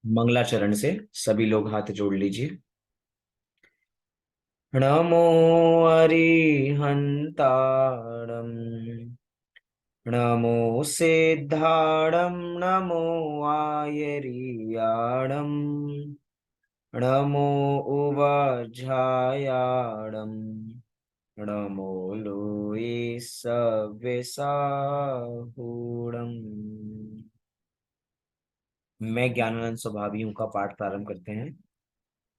मंगलाचरण से सभी लोग हाथ जोड़ लीजिए। नमो अरिहंताणं, नमो सिद्धाणं, नमो आयर्याणं, नमो उवझायाणं, नमो लोये सव्यसाहूणम्। मैं ज्ञानानंद स्वभावी हूँ का पाठ प्रारंभ करते हैं।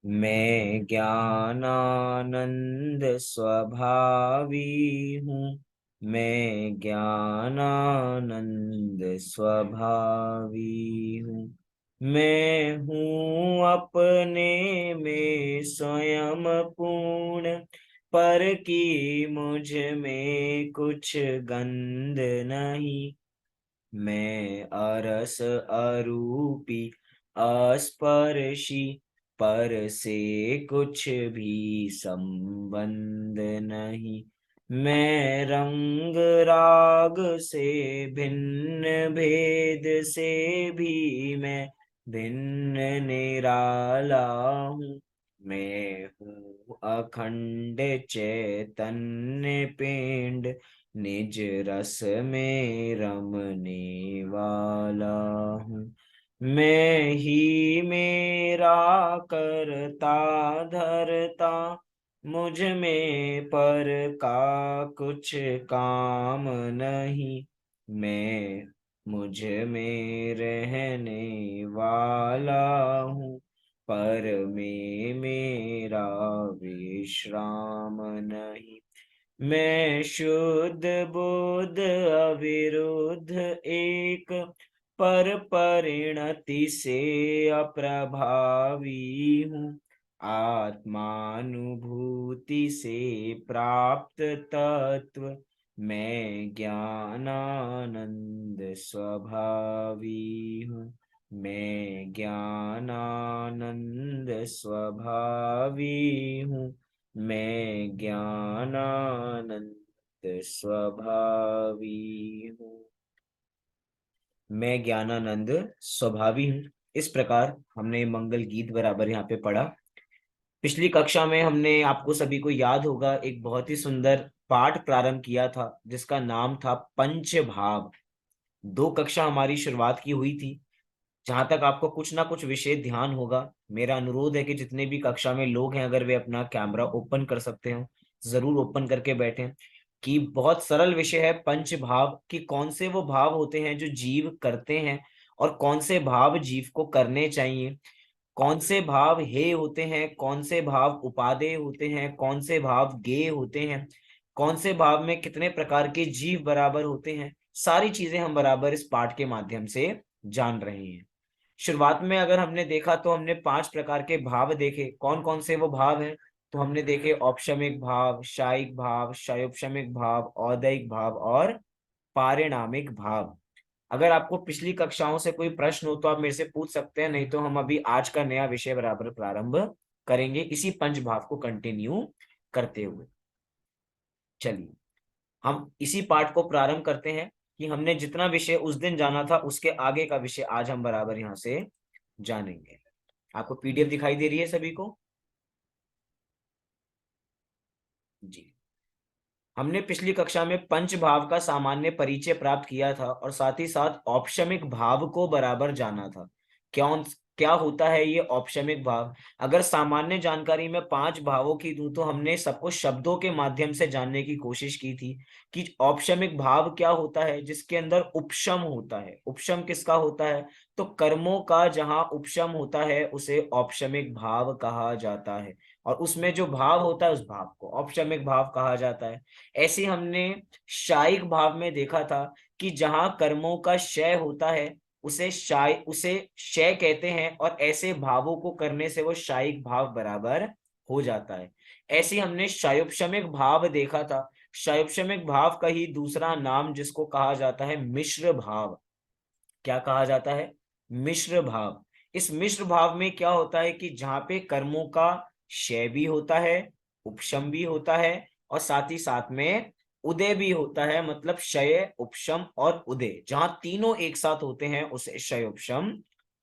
मैं ज्ञानानंद स्वभावी हूँ। मैं ज्ञानानंद स्वभावी हूँ। मैं हूँ अपने में स्वयं पूर्ण, पर की मुझ में कुछ गंध नहीं। मैं अरस अरूपी अस्पर्शी, पर से कुछ भी संबंध नहीं। मैं रंग राग से भिन्न, भेद से भी मैं भिन्न निराला हूँ। मैं हूँ अखंड चैतन्य पिंड, निज रस में रमने वाला हूँ। मैं ही मेरा करता धरता, मुझ में पर का कुछ काम नहीं। मैं मुझ में रहने वाला हूँ, पर में मेरा विश्राम नहीं। मैं शुद्ध बुद्ध अविरुद्ध एक, पर परिणति से अप्रभावी हूँ। आत्मानुभूति से प्राप्त तत्व, मैं ज्ञानानंद स्वभावी हूँ। मैं ज्ञानानंद स्वभावी हूँ। मैं ज्ञानानंद स्वभावी हूँ। मैं ज्ञानानंद स्वभावी हूँ। इस प्रकार हमने मंगल गीत बराबर यहाँ पे पढ़ा। पिछली कक्षा में हमने, आपको सभी को याद होगा, एक बहुत ही सुंदर पाठ प्रारंभ किया था जिसका नाम था पंच भाव। दो कक्षा हमारी शुरुआत की हुई थी। जहां तक आपको कुछ ना कुछ विषय ध्यान होगा, मेरा अनुरोध है कि जितने भी कक्षा में लोग हैं, अगर वे अपना कैमरा ओपन कर सकते हो, जरूर ओपन करके बैठें। कि बहुत सरल विषय है पंच भाव, कि कौन से वो भाव होते हैं जो जीव करते हैं और कौन से भाव जीव को करने चाहिए। कौन से भाव हे होते हैं, कौन से भाव उपादेय होते हैं, कौन से भाव गेय होते हैं, कौन से भाव में कितने प्रकार के जीव बराबर होते हैं। सारी चीजें हम बराबर इस पाठ के माध्यम से जान रहे हैं। शुरुआत में अगर हमने देखा तो हमने 5 प्रकार के भाव देखे। कौन कौन से वो भाव हैं? तो हमने देखे औपशमिक भाव, शायिक भाव, शयोपशमिक भाव, औदैहिक भाव और पारिणामिक भाव। अगर आपको पिछली कक्षाओं से कोई प्रश्न हो तो आप मेरे से पूछ सकते हैं, नहीं तो हम अभी आज का नया विषय बराबर प्रारंभ करेंगे इसी पंच भाव को कंटिन्यू करते हुए। चलिए हम इसी पाठ को प्रारंभ करते हैं कि हमने जितना विषय उस दिन जाना था उसके आगे का विषय आज हम बराबर यहाँ से जानेंगे। आपको पीडीएफ दिखाई दे रही है सभी को? जी। हमने पिछली कक्षा में पंच भाव का सामान्य परिचय प्राप्त किया था और साथ ही साथ औपशमिक भाव को बराबर जाना था। क्या क्या होता है ये औपशमिक भाव? अगर सामान्य जानकारी में 5 भावों की दूं तो हमने सबको शब्दों के माध्यम से जानने की कोशिश की थी कि औपशमिक भाव क्या होता है, जिसके अंदर उपशम होता है। उपशम किसका होता है? तो कर्मों का जहां उपशम होता है उसे औपशमिक भाव कहा जाता है, और उसमें जो भाव होता है उस भाव को औपशमिक भाव कहा जाता है। ऐसे हमने शायिक भाव में देखा था कि जहां कर्मों का क्षय होता है उसे क्षय कहते हैं, और ऐसे भावों को करने से वो शायिक भाव बराबर हो जाता है। ऐसे हमने शायोपशमिक भाव देखा था। शायोपशमिक भाव का ही दूसरा नाम जिसको कहा जाता है मिश्र भाव। क्या कहा जाता है? मिश्र भाव। इस मिश्र भाव में क्या होता है कि जहां पे कर्मों का क्षय भी होता है, उपशम भी होता है, और साथ ही साथ में उदय भी होता है। मतलब क्षय, उपशम और उदय, जहां तीनों एक साथ होते हैं उसे क्षय उपशम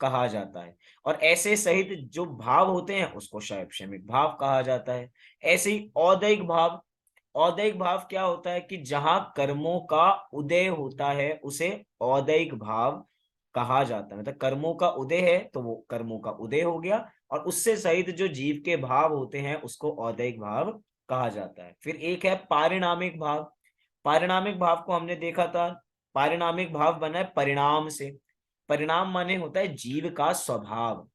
कहा जाता है। और ऐसे सहित जो भाव होते हैं उसको शैक्षणिक भाव कहा जाता है। ऐसे ही औदैहिक भाव, औदैहिक भाव क्या होता है कि जहां कर्मों का उदय होता है उसे औदैहिक भाव कहा जाता है। मतलब कर्मों का उदय है तो वो कर्मों का उदय हो गया, और उससे सहित जो जीव के भाव होते हैं उसको औदैहिक भाव कहा जाता है। फिर एक है पारिणामिक भाव। पारिणामिक भाव को हमने देखा था, पारिणामिक भाव बना है परिणाम से। परिणाम माने होता है जीव का स्वभाव,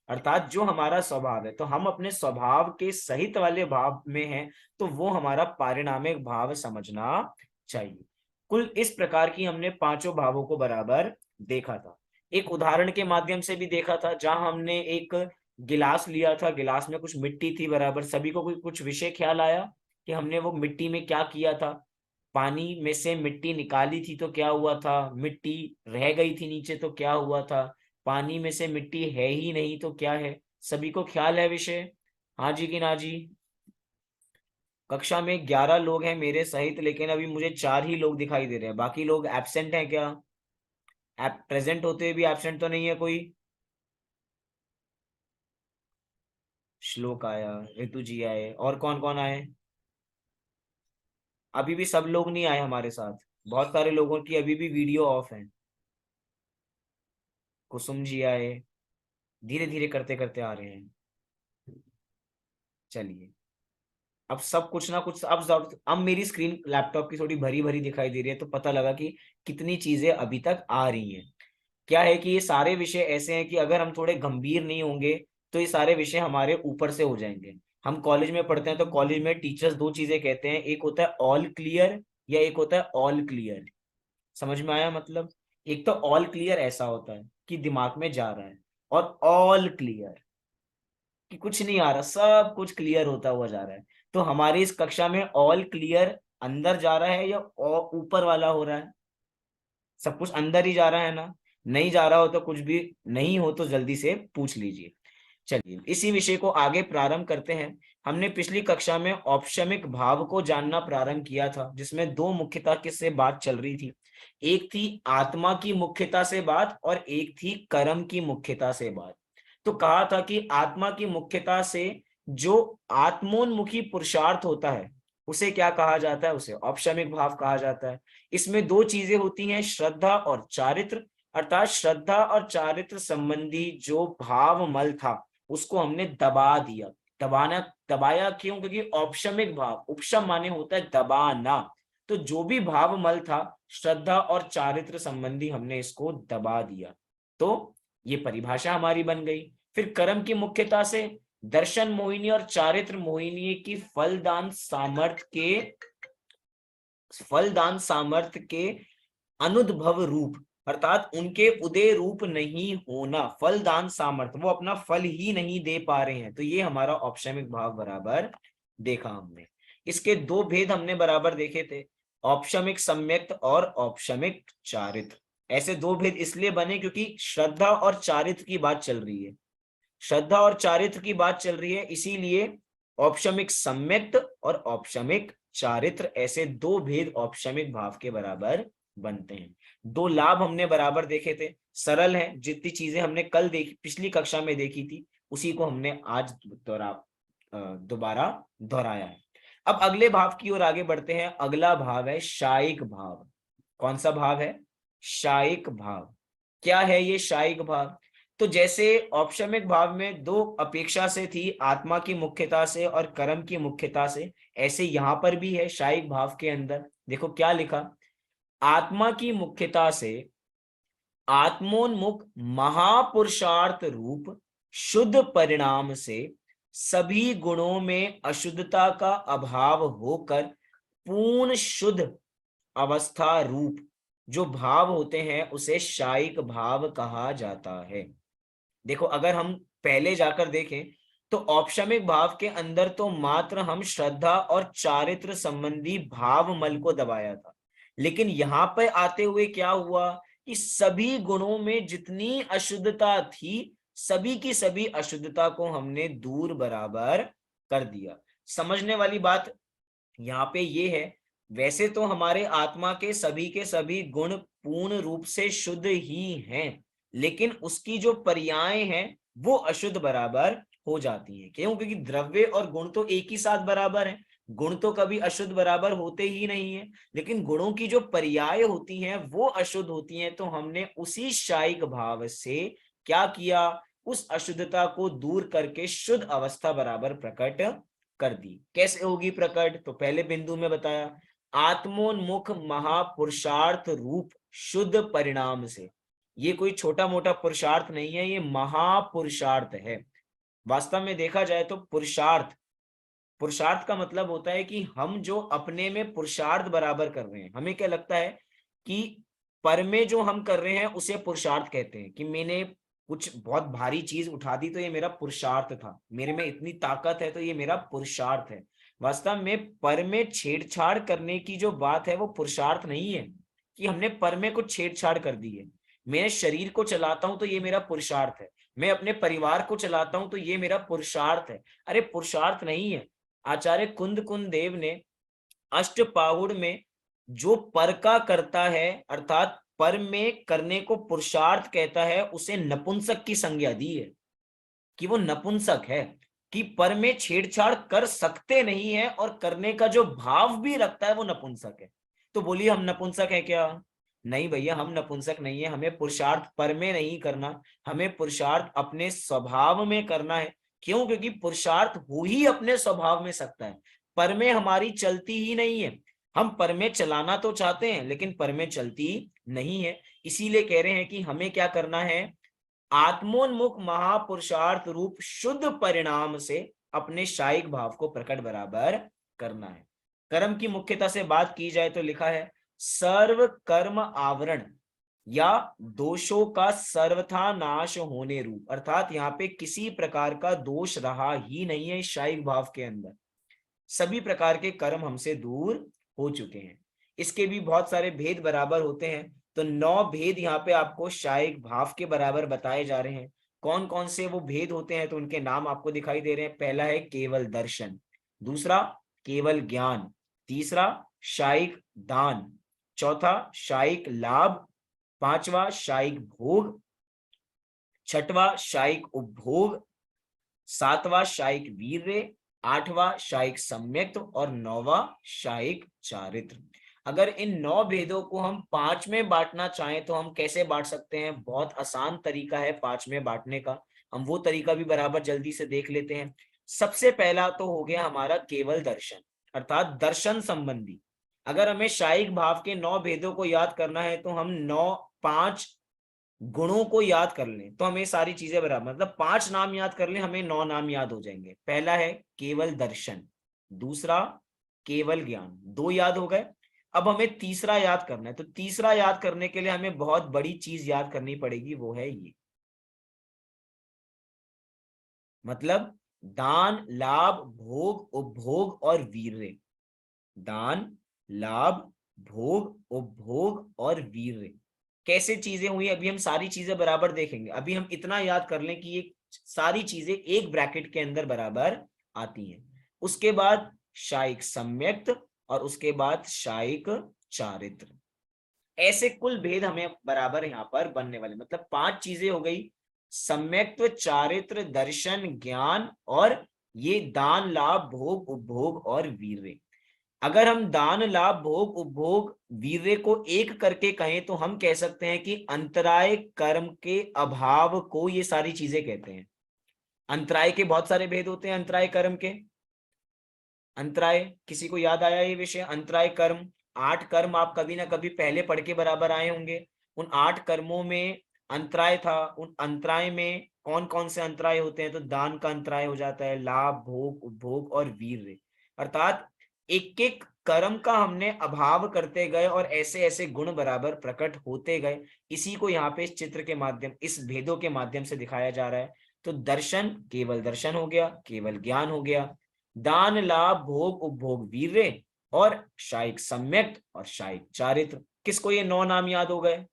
अर्थात जो हमारा स्वभाव है, तो हम अपने स्वभाव के सहित वाले भाव में हैं, तो वो हमारा पारिणामिक भाव समझना चाहिए। कुल इस प्रकार की हमने पांचों भावों को बराबर देखा था। एक उदाहरण के माध्यम से भी देखा था, जहां हमने एक गिलास लिया था, गिलास में कुछ मिट्टी थी बराबर। सभी को कोई कुछ विषय ख्याल आया कि हमने वो मिट्टी में क्या किया था? पानी में से मिट्टी निकाली थी तो क्या हुआ था? मिट्टी रह गई थी नीचे तो क्या हुआ था? पानी में से मिट्टी है ही नहीं तो क्या है? सभी को ख्याल है विषय? हाँ जी कि ना जी? कक्षा में 11 लोग हैं मेरे सहित, लेकिन अभी मुझे 4 ही लोग दिखाई दे रहे हैं। बाकी लोग एब्सेंट हैं क्या? प्रेजेंट होते हुए भी एब्सेंट तो नहीं है कोई? श्लोक आया, ऋतु जी आए, और कौन कौन आए? अभी भी सब लोग नहीं आए हमारे साथ। बहुत सारे लोगों की अभी भी वीडियो ऑफ है। कुसुम जी आए, धीरे धीरे करते करते आ रहे हैं। चलिए, अब सब कुछ ना कुछ अब मेरी स्क्रीन लैपटॉप की थोड़ी भरी भरी दिखाई दे रही है, तो पता लगा कि कितनी चीजें अभी तक आ रही हैं। क्या है कि ये सारे विषय ऐसे हैं कि अगर हम थोड़े गंभीर नहीं होंगे तो ये सारे विषय हमारे ऊपर से हो जाएंगे। हम कॉलेज में पढ़ते हैं तो कॉलेज में टीचर्स दो चीजें कहते हैं, एक होता है ऑल क्लियर या एक होता है ऑल क्लियर। समझ में आया मतलब? एक तो ऑल क्लियर ऐसा होता है कि दिमाग में जा रहा है, और ऑल क्लियर कि कुछ नहीं आ रहा, सब कुछ क्लियर होता हुआ जा रहा है। तो हमारी इस कक्षा में ऑल क्लियर अंदर जा रहा है या ऊपर वाला हो रहा है? सब कुछ अंदर ही जा रहा है ना? नहीं जा रहा हो तो कुछ भी नहीं हो तो जल्दी से पूछ लीजिए। चलिए इसी विषय को आगे प्रारंभ करते हैं। हमने पिछली कक्षा में औपशमिक भाव को जानना प्रारंभ किया था, जिसमें दो मुख्यता किससे बात चल रही थी। एक थी आत्मा की मुख्यता से बात, और एक थी कर्म की मुख्यता से बात। तो कहा था कि आत्मा की मुख्यता से जो आत्मोन्मुखी पुरुषार्थ होता है उसे क्या कहा जाता है? उसे औपशमिक भाव कहा जाता है। इसमें दो चीजें होती हैं, श्रद्धा और चारित्र। अर्थात श्रद्धा और चारित्र संबंधी जो भाव मल था उसको हमने दबा दिया। दबाना, दबाया क्यों? क्योंकि औपशमिक भाव, उपशम माने होता है दबाना। तो जो भी भाव मल था श्रद्धा और चारित्र संबंधी, हमने इसको दबा दिया। तो ये परिभाषा हमारी बन गई। फिर कर्म की मुख्यता से दर्शन मोहिनी और चारित्र मोहिनी की फलदान सामर्थ्य के अनुद्भव रूप, अर्थात उनके उदय रूप नहीं होना, फलदान सामर्थ्य, वो अपना फल ही नहीं दे पा रहे हैं। तो ये हमारा औपशमिक भाव बराबर देखा हमने। इसके दो भेद हमने बराबर देखे थे, औपशमिक सम्यक्त और औपशमिक चारित्र। ऐसे दो भेद इसलिए बने क्योंकि श्रद्धा और चारित्र की बात चल रही है। श्रद्धा और चारित्र की बात चल रही है, इसीलिए औपशमिक सम्यक्त और औपशमिक चारित्र, ऐसे दो भेद औपशमिक भाव के बराबर बनते हैं। दो लाभ हमने बराबर देखे थे, सरल है। जितनी चीजें हमने कल देखी, पिछली कक्षा में देखी थी, उसी को हमने आज दोबारा दोहराया है। अब अगले भाव की ओर आगे बढ़ते हैं। अगला भाव है शायिक भाव। कौन सा भाव है? शायिक भाव। क्या है ये शायिक भाव? तो जैसे औपशमिक भाव में दो अपेक्षा से थी, आत्मा की मुख्यता से और कर्म की मुख्यता से, ऐसे यहां पर भी है शायिक भाव के अंदर। देखो क्या लिखा, आत्मा की मुख्यता से आत्मोन्मुख महापुरुषार्थ रूप शुद्ध परिणाम से सभी गुणों में अशुद्धता का अभाव होकर पूर्ण शुद्ध अवस्था रूप जो भाव होते हैं उसे शायिक भाव कहा जाता है। देखो अगर हम पहले जाकर देखें तो औपशमिक भाव के अंदर तो मात्र हम श्रद्धा और चारित्र संबंधी भाव मल को दबाया था, लेकिन यहां पर आते हुए क्या हुआ कि सभी गुणों में जितनी अशुद्धता थी, सभी की सभी अशुद्धता को हमने दूर बराबर कर दिया। समझने वाली बात यहाँ पे ये है, वैसे तो हमारे आत्मा के सभी गुण पूर्ण रूप से शुद्ध ही हैं, लेकिन उसकी जो पर्याय हैं वो अशुद्ध बराबर हो जाती हैं। क्यों? क्योंकि द्रव्य और गुण तो एक ही साथ बराबर है, गुण तो कभी अशुद्ध बराबर होते ही नहीं है, लेकिन गुणों की जो पर्याय होती हैं वो अशुद्ध होती हैं। तो हमने उसी शायिक भाव से क्या किया, उस अशुद्धता को दूर करके शुद्ध अवस्था बराबर प्रकट कर दी। कैसे होगी प्रकट? तो पहले बिंदु में बताया, आत्मोन्मुख महापुरुषार्थ रूप शुद्ध परिणाम से। ये कोई छोटा मोटा पुरुषार्थ नहीं है, ये महापुरुषार्थ है। वास्तव में देखा जाए तो पुरुषार्थ, पुरुषार्थ का मतलब होता है कि हम जो अपने में पुरुषार्थ बराबर कर रहे हैं। हमें क्या लगता है कि पर में जो हम कर रहे हैं उसे पुरुषार्थ कहते हैं, कि मैंने कुछ बहुत भारी चीज उठा दी तो ये मेरा पुरुषार्थ था, मेरे में इतनी ताकत है तो ये मेरा पुरुषार्थ है। वास्तव में पर में छेड़छाड़ करने की जो बात है वो पुरुषार्थ नहीं है, कि हमने पर में कुछ छेड़छाड़ कर दी है। मैं शरीर को चलाता हूं तो ये मेरा पुरुषार्थ है, मैं अपने परिवार को चलाता हूं तो ये मेरा पुरुषार्थ है। अरे पुरुषार्थ नहीं है। आचार्य कुंद कुंद देव ने अष्टपाहुड़ में जो पर का करता है, अर्थात पर में करने को पुरुषार्थ कहता है, उसे नपुंसक की संज्ञा दी है, कि वो नपुंसक है, कि पर में छेड़छाड़ कर सकते नहीं है और करने का जो भाव भी रखता है वो नपुंसक है। तो बोलिए हम नपुंसक है क्या? नहीं भैया, हम नपुंसक नहीं है। हमें पुरुषार्थ पर में नहीं करना, हमें पुरुषार्थ अपने स्वभाव में करना है। क्यों? क्योंकि पुरुषार्थ हो ही अपने स्वभाव में सकता है, पर में हमारी चलती ही नहीं है। हम पर में चलाना तो चाहते हैं लेकिन पर में चलती नहीं है। इसीलिए कह रहे हैं कि हमें क्या करना है, आत्मोन्मुख महापुरुषार्थ रूप शुद्ध परिणाम से अपने शायिक भाव को प्रकट बराबर करना है। कर्म की मुख्यता से बात की जाए तो लिखा है, सर्व कर्म आवरण या दोषों का सर्वथा नाश होने रूप। अर्थात यहाँ पे किसी प्रकार का दोष रहा ही नहीं है शायिक भाव के अंदर, सभी प्रकार के कर्म हमसे दूर हो चुके हैं। इसके भी बहुत सारे भेद बराबर होते हैं, तो 9 भेद यहाँ पे आपको शायिक भाव के बराबर बताए जा रहे हैं। कौन कौन से वो भेद होते हैं तो उनके नाम आपको दिखाई दे रहे हैं। पहला है केवल दर्शन, दूसरा केवल ज्ञान, तीसरा शायिक दान, चौथा शायिक लाभ, पांचवा शायिक भोग, छठवां शायिक उपभोग, सातवां शायिक वीर्य, आठवां शायिक सम्यक्त और नौवां शायिक चारित्र। अगर इन 9 भेदों को हम 5 में बांटना चाहें तो हम कैसे बांट सकते हैं? बहुत आसान तरीका है 5 में बांटने का। हम वो तरीका भी बराबर जल्दी से देख लेते हैं। सबसे पहला तो हो गया हमारा केवल दर्शन, अर्थात दर्शन संबंधी। अगर हमें शायिक भाव के 9 भेदों को याद करना है तो हम 5 गुणों को याद कर लें तो हमें सारी चीजें बराबर, मतलब 5 नाम याद कर लें हमें 9 नाम याद हो जाएंगे। पहला है केवल दर्शन, दूसरा केवल ज्ञान, 2 याद हो गए। अब हमें तीसरा याद करना है, तो तीसरा याद करने के लिए हमें बहुत बड़ी चीज याद करनी पड़ेगी, वो है ये, मतलब दान लाभ भोग उपभोग और वीर्य। दान लाभ भोग उपभोग और वीर्य कैसे चीजें हुई, अभी हम सारी चीजें बराबर देखेंगे। अभी हम इतना याद कर लें कि ये सारी चीजें एक ब्रैकेट के अंदर बराबर आती हैं। उसके बाद शायिक सम्यक्त और उसके बाद शायिक चारित्र। ऐसे कुल भेद हमें बराबर यहाँ पर बनने वाले, मतलब 5 चीजें हो गई, सम्यक्त्व चारित्र दर्शन ज्ञान और ये दान लाभ भोग उपभोग और वीर्य। अगर हम दान लाभ भोग उपभोग वीर्य को एक करके कहें तो हम कह सकते हैं कि अंतराय कर्म के अभाव को ये सारी चीजें कहते हैं। अंतराय के बहुत सारे भेद होते हैं अंतराय कर्म के। अंतराय, किसी को याद आया ये विषय? अंतराय कर्म, 8 कर्म आप कभी ना कभी पहले पढ़ के बराबर आए होंगे। उन 8 कर्मों में अंतराय था। उन अंतराय में कौन कौन से अंतराय होते हैं? तो दान का अंतराय हो जाता है, लाभ भोग उपभोग और वीर्य। अर्थात एक एक कर्म का हमने अभाव करते गए और ऐसे ऐसे गुण बराबर प्रकट होते गए। इसी को यहाँ पे इस चित्र के माध्यम, इस भेदों के माध्यम से दिखाया जा रहा है। तो दर्शन केवल दर्शन हो गया, केवल ज्ञान हो गया, दान लाभ भोग उपभोग वीर्य और शायिक सम्यक्त और शायिक चारित्र। किसको ये 9 नाम याद हो गए?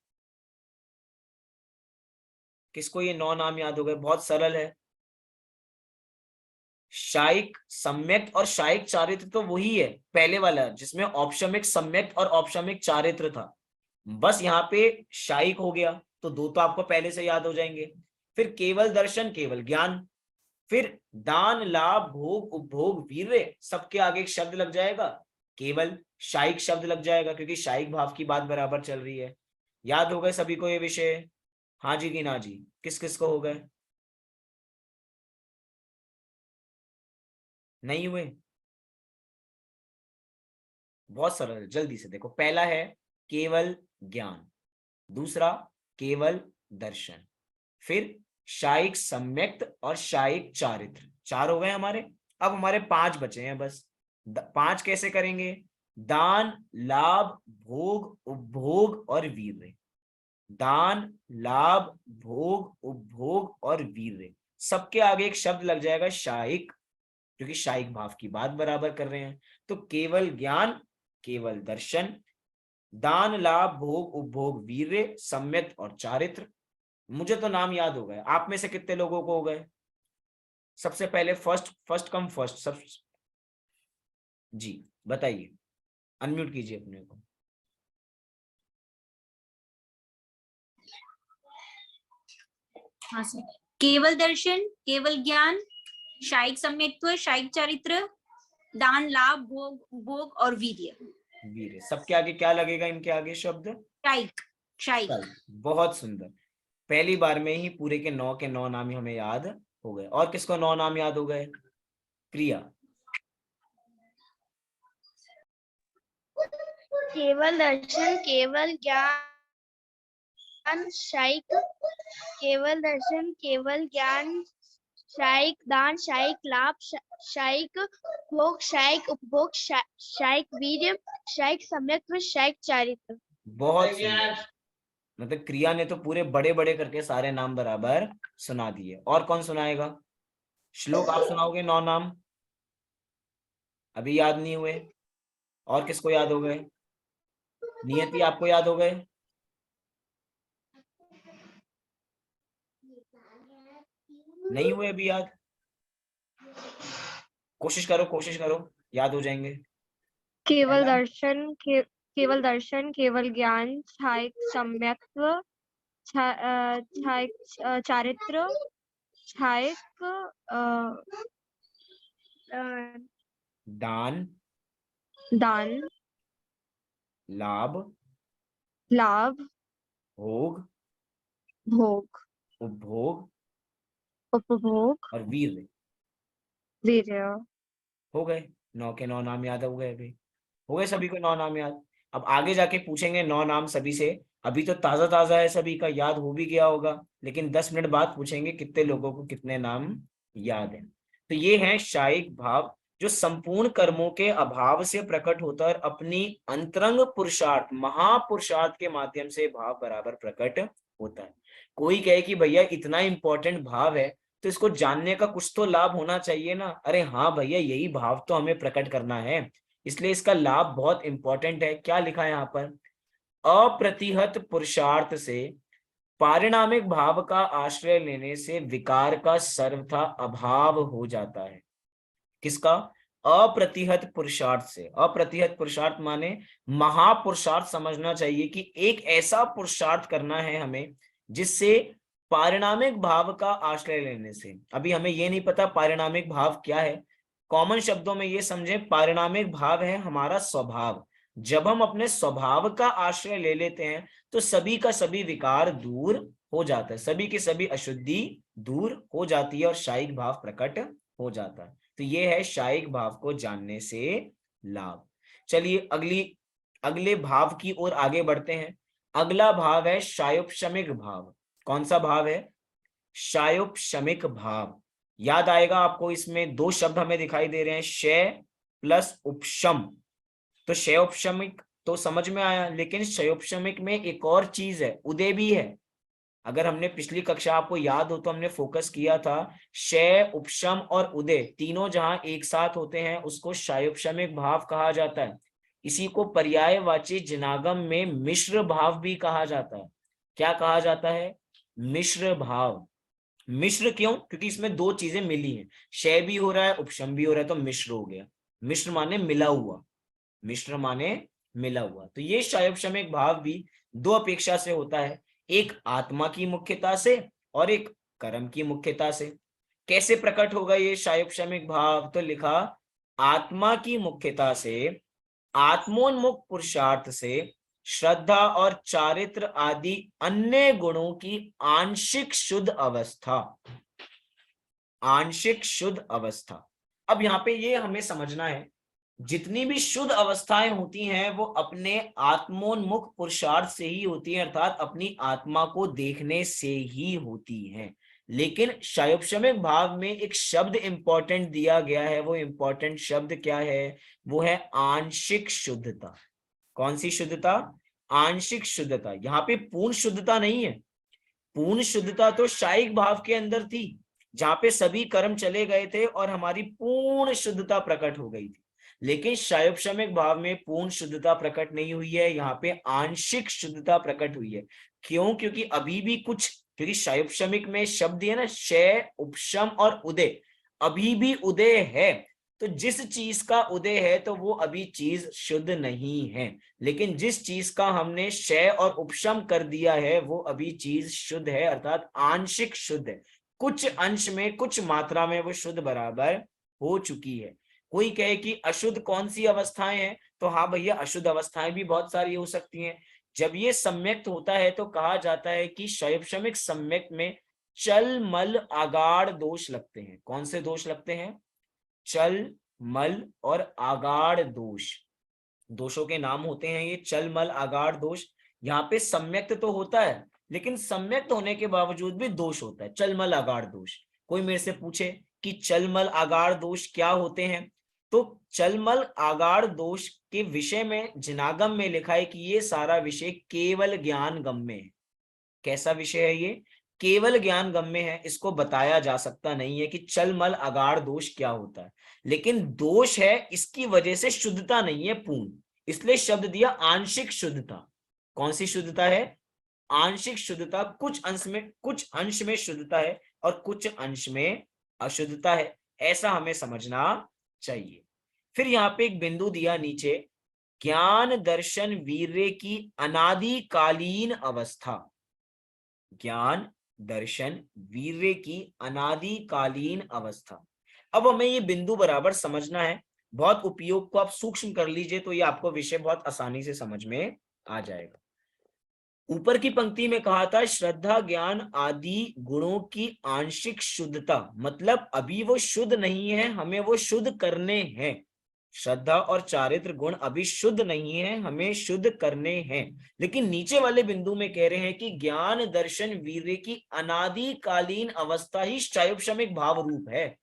किसको ये 9 नाम याद हो गए? बहुत सरल है। शायिक सम्यक्त और शायिक चारित्र तो वही है पहले वाला जिसमें औपशमिक सम्यक्त और औपशमिक चारित्र था। बस यहाँ पे शायिक हो गया तो दो तो आपको पहले से याद हो जाएंगे। फिर केवल दर्शन केवल ज्ञान, फिर दान लाभ भोग उपभोग वीर्य, सबके आगे एक शब्द लग जाएगा केवल, शायिक शब्द लग जाएगा क्योंकि शायिक भाव की बात बराबर चल रही है। याद हो गए सभी को ये विषय? हाँ जी कि ना जी? किस किस को हो गए? नहीं हुए? बहुत सरल है, जल्दी से देखो। पहला है केवल ज्ञान, दूसरा केवल दर्शन, फिर शायिक सम्यक्त और शायिक चारित्र, चार हो गए हमारे। अब हमारे पांच बचे हैं बस। पांच कैसे करेंगे? दान लाभ भोग उपभोग और वीर्य। दान लाभ भोग उपभोग और वीर्य, सबके आगे एक शब्द लग जाएगा शायिक, क्योंकि शायिक भाव की बात बराबर कर रहे हैं। तो केवल ज्ञान केवल दर्शन, दान लाभ भोग उपभोग वीर्य सम्यक और चारित्र। मुझे तो नाम याद हो गए, आप में से कितने लोगों को हो गए? सबसे पहले फर्स्ट फर्स्ट कम फर्स्ट सब जी बताइए, अनम्यूट कीजिए अपने को। हाँ सर। केवल दर्शन केवल ज्ञान शायिक सम्यक्त्व शायिक चारित्र दान लाभ भोग भोग और वीर्य। वीर्य, सबके आगे क्या लगेगा? इनके आगे शब्द शायिक शायिक। बहुत सुंदर, पहली बार में ही पूरे के 9 नाम ही हमें याद हो गए। और किसको 9 नाम याद हो गए? क्रिया। केवल दर्शन केवल ज्ञान शायिक, केवल दर्शन केवल ज्ञान शायिक दान शायिक लाभ शायिक भोग शायिक उपभोग शायिक वीर्य शायिक सम्यक्त्व शायिक चारित्र। बहुत सुंदर, मतलब क्रिया ने तो पूरे बड़े बड़े करके सारे नाम बराबर सुना दिए। और कौन सुनाएगा? श्लोक आप सुनाओगे 9 नाम? अभी याद नहीं हुए? और किसको याद हो गए? नियति आपको याद हो गए? नहीं हुए अभी याद? कोशिश करो याद हो जाएंगे। केवल दर्शन केवल दर्शन केवल ज्ञान शायिक सम्यक्त्व शायिक चारित्र शायिक दान दान लाभ लाभ भोग भोग उपभोग उपभोग और वीर्य। वीर्य। हो गए 9 के 9 नाम याद हो गए? अभी हो गए सभी को 9 नाम याद? अब आगे जाके पूछेंगे 9 नाम सभी से। अभी तो ताजा ताजा है, सभी का याद हो भी गया होगा, लेकिन 10 मिनट बाद पूछेंगे कितने लोगों को कितने नाम याद है। तो ये है शायिक भाव, जो संपूर्ण कर्मों के अभाव से प्रकट होता है और अपनी अंतरंग पुरुषार्थ महापुरुषार्थ के माध्यम से भाव बराबर प्रकट होता है। कोई कहे कि भैया इतना इंपॉर्टेंट भाव है तो इसको जानने का कुछ तो लाभ होना चाहिए ना। अरे हाँ भैया, यही भाव तो हमें प्रकट करना है, इसलिए इसका लाभ बहुत इंपॉर्टेंट है। क्या लिखा है यहाँ पर? अप्रतिहत पुरुषार्थ से पारिणामिक भाव का आश्रय लेने से विकार का सर्वथा अभाव हो जाता है। किसका? अप्रतिहत पुरुषार्थ से। अप्रतिहत पुरुषार्थ माने महापुरुषार्थ समझना चाहिए कि एक ऐसा पुरुषार्थ करना है हमें जिससे पारिणामिक भाव का आश्रय लेने से, अभी हमें ये नहीं पता पारिणामिक भाव क्या है, कॉमन शब्दों में ये समझे पारिणामिक भाव है हमारा स्वभाव। जब हम अपने स्वभाव का आश्रय ले लेते हैं तो सभी का सभी विकार दूर हो जाता है, सभी की सभी अशुद्धि दूर हो जाती है और शायिक भाव प्रकट हो जाता है। तो ये है शायिक भाव को जानने से लाभ। चलिए अगले भाव की ओर आगे बढ़ते हैं। अगला भाव है शायोपशमिक भाव। कौन सा भाव है? शायोपशमिक भाव। याद आएगा आपको, इसमें दो शब्द हमें दिखाई दे रहे हैं, शय प्लस उपशम। तो शयोपशमिक तो समझ में आया, लेकिन शयोपशमिक में एक और चीज है, उदय भी है। अगर हमने पिछली कक्षा आपको याद हो तो हमने फोकस किया था, शय उपशम और उदय तीनों जहां एक साथ होते हैं उसको शायोपशमिक भाव कहा जाता है। इसी को पर्यायवाची जिनागम में मिश्र भाव भी कहा जाता है। क्या कहा जाता है? मिश्र भाव। मिश्र क्यों? क्योंकि इसमें दो चीजें मिली हैं, शय भी हो रहा है उपशम भी हो रहा है, तो मिश्र हो गया। मिश्र माने मिला हुआ, मिश्र माने मिला हुआ। तो ये शायोपशमिक भाव भी दो अपेक्षा से होता है। एक आत्मा की मुख्यता से और एक कर्म की मुख्यता से। कैसे प्रकट होगा ये शायोपशमिक भाव? तो लिखा आत्मा की मुख्यता से, आत्मोन्मुख पुरुषार्थ से, श्रद्धा और चारित्र आदि अन्य गुणों की आंशिक शुद्ध अवस्था, आंशिक शुद्ध अवस्था। अब यहाँ पे ये हमें समझना है, जितनी भी शुद्ध अवस्थाएं होती हैं वो अपने आत्मोन्मुख पुरुषार्थ से ही होती हैं, अर्थात अपनी आत्मा को देखने से ही होती हैं। लेकिन शायोपशमिक भाव में एक शब्द इंपॉर्टेंट दिया गया है, वो इंपॉर्टेंट शब्द क्या है? वो है आंशिक शुद्धता। कौन सी शुद्धता? आंशिक शुद्धता। यहाँ पे पूर्ण शुद्धता नहीं है। पूर्ण शुद्धता तो शायिक भाव के अंदर थी, जहां पे सभी कर्म चले गए थे और हमारी पूर्ण शुद्धता प्रकट हो गई थी। लेकिन शायोपशमिक भाव में पूर्ण शुद्धता प्रकट नहीं हुई है, यहाँ पे आंशिक शुद्धता प्रकट हुई है। क्यों? क्योंकि अभी भी कुछ, क्योंकि शायोपशमिक में शब्द है ना, शय, उपशम और उदय, अभी भी उदय है। तो जिस चीज का उदय है तो वो अभी चीज शुद्ध नहीं है, लेकिन जिस चीज का हमने शय और उपशम कर दिया है वो अभी चीज शुद्ध है, अर्थात आंशिक शुद्ध है। कुछ अंश में, कुछ मात्रा में वो शुद्ध बराबर हो चुकी है। कोई कहे कि अशुद्ध कौन सी अवस्थाएं हैं? तो हाँ भैया, अशुद्ध अवस्थाएं भी बहुत सारी हो सकती हैं। जब ये सम्यक्त होता है तो कहा जाता है कि शायोपशमिक सम्यक्त में चल मल आगाड़ दोष लगते हैं। कौन से दोष लगते हैं? चल, मल और आगाड़ दोष, दोषों के नाम होते हैं ये, चल, मल, आगाड़ दोष। यहाँ पे सम्यक्त तो होता है, लेकिन सम्यक्त होने के बावजूद भी दोष होता है, चल, मल, आगाड़ दोष। कोई मेरे से पूछे कि चल, मल, आगाड़ दोष क्या होते हैं, तो चल, मल, आगाड़ दोष के विषय में जिनागम में लिखा है कि ये सारा विषय केवल ज्ञान गम्य है। कैसा विषय है ये? केवल ज्ञान गम्य है। इसको बताया जा सकता नहीं है कि चल, मल, अगाड़ दोष क्या होता है, लेकिन दोष है, इसकी वजह से शुद्धता नहीं है पूर्ण, इसलिए शब्द दिया आंशिक शुद्धता। कौन सी शुद्धता है? आंशिक शुद्धता। कुछ अंश में शुद्धता है और कुछ अंश में अशुद्धता है, ऐसा हमें समझना चाहिए। फिर यहाँ पे एक बिंदु दिया नीचे, ज्ञान दर्शन वीर्य की अनादिकालीन अवस्था। ज्ञान दर्शन वीर्य की अनादिकालीन अवस्था। अब हमें ये बिंदु बराबर समझना है। बहुत उपयोग को आप सूक्ष्म कर लीजिए तो ये आपको विषय बहुत आसानी से समझ में आ जाएगा। ऊपर की पंक्ति में कहा था श्रद्धा ज्ञान आदि गुणों की आंशिक शुद्धता, मतलब अभी वो शुद्ध नहीं है, हमें वो शुद्ध करने हैं। श्रद्धा और चारित्र गुण अभी शुद्ध नहीं है, हमें शुद्ध करने हैं। लेकिन नीचे वाले बिंदु में कह रहे हैं कि ज्ञान दर्शन वीर्य की अनादिकालीन अवस्था ही शायोपशमिक भाव रूप है।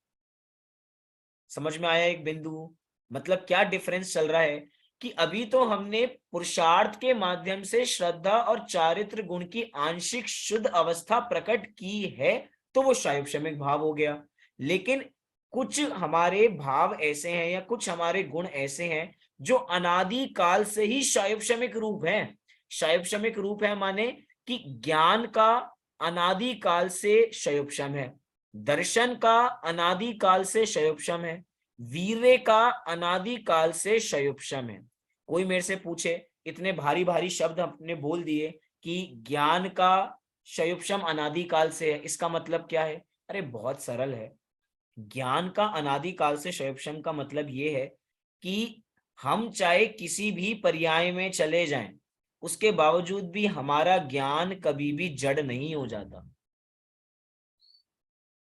समझ में आया एक बिंदु? मतलब क्या डिफरेंस चल रहा है कि अभी तो हमने पुरुषार्थ के माध्यम से श्रद्धा और चारित्र गुण की आंशिक शुद्ध अवस्था प्रकट की है, तो वो शायोपशमिक भाव हो गया। लेकिन कुछ हमारे भाव ऐसे हैं या कुछ हमारे गुण ऐसे हैं जो अनादि काल से ही शायोपशमिक रूप है। शायोपशमिक रूप है माने कि ज्ञान का अनादि काल से शायोपशम है, दर्शन का अनादि काल से शायोपशम है, वीर्य का अनादि काल से शायोपशम है। कोई मेरे से पूछे, इतने भारी भारी शब्द हमने बोल दिए कि ज्ञान का शायोपशम अनादि काल से है, इसका मतलब क्या है? अरे बहुत सरल है। ज्ञान का अनादि काल से शायोपशम का मतलब ये है कि हम चाहे किसी भी पर्याय में चले जाएं, उसके बावजूद भी हमारा ज्ञान कभी भी जड़ नहीं हो जाता।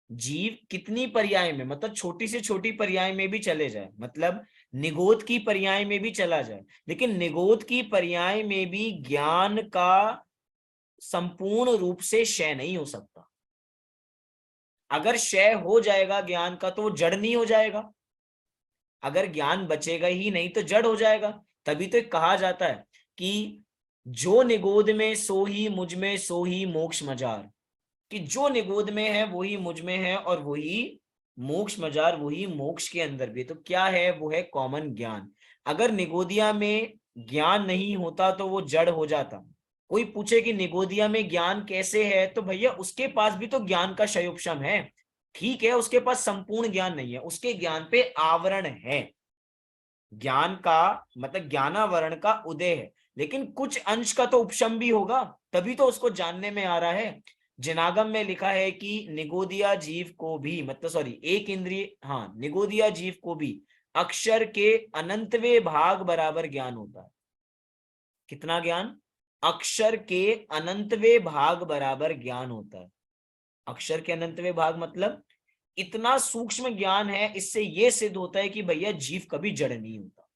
जीव कितनी पर्याय में, मतलब छोटी से छोटी पर्याय में भी चले जाए, मतलब निगोद की पर्याय में भी चला जाए, लेकिन निगोद की पर्याय में भी ज्ञान का संपूर्ण रूप से क्षय नहीं हो सकता। अगर क्षय हो जाएगा ज्ञान का तो वो जड़ नहीं हो जाएगा। अगर ज्ञान बचेगा ही नहीं तो जड़ हो जाएगा। तभी तो कहा जाता है कि जो निगोद में सो ही मुझ में सो ही मोक्ष मजार, कि जो निगोद में है वही मुझ में है और वही मोक्ष मजार, वही मोक्ष के अंदर भी। तो क्या है? वो है कॉमन ज्ञान। अगर निगोदिया में ज्ञान नहीं होता तो वो जड़ हो जाता। कोई पूछे कि निगोदिया में ज्ञान कैसे है, तो भैया उसके पास भी तो ज्ञान का क्षयोपशम है। ठीक है, उसके पास संपूर्ण ज्ञान नहीं है, उसके ज्ञान पे आवरण है। ज्ञान का मतलब ज्ञानावरण का उदय है, लेकिन कुछ अंश का तो उपशम भी होगा, तभी तो उसको जानने में आ रहा है। जनागम में लिखा है कि निगोदिया जीव को भी, मतलब सॉरी, एक इंद्रिय, हाँ, निगोदिया जीव को भी अक्षर के अनंतवे भाग बराबर ज्ञान होता है। कितना ज्ञान? अक्षर के अनंतवे भाग बराबर ज्ञान होता है। अक्षर के अनंतवे भाग मतलब इतना सूक्ष्म ज्ञान है। इससे यह सिद्ध होता है कि भैया जीव कभी जड़ नहीं होता।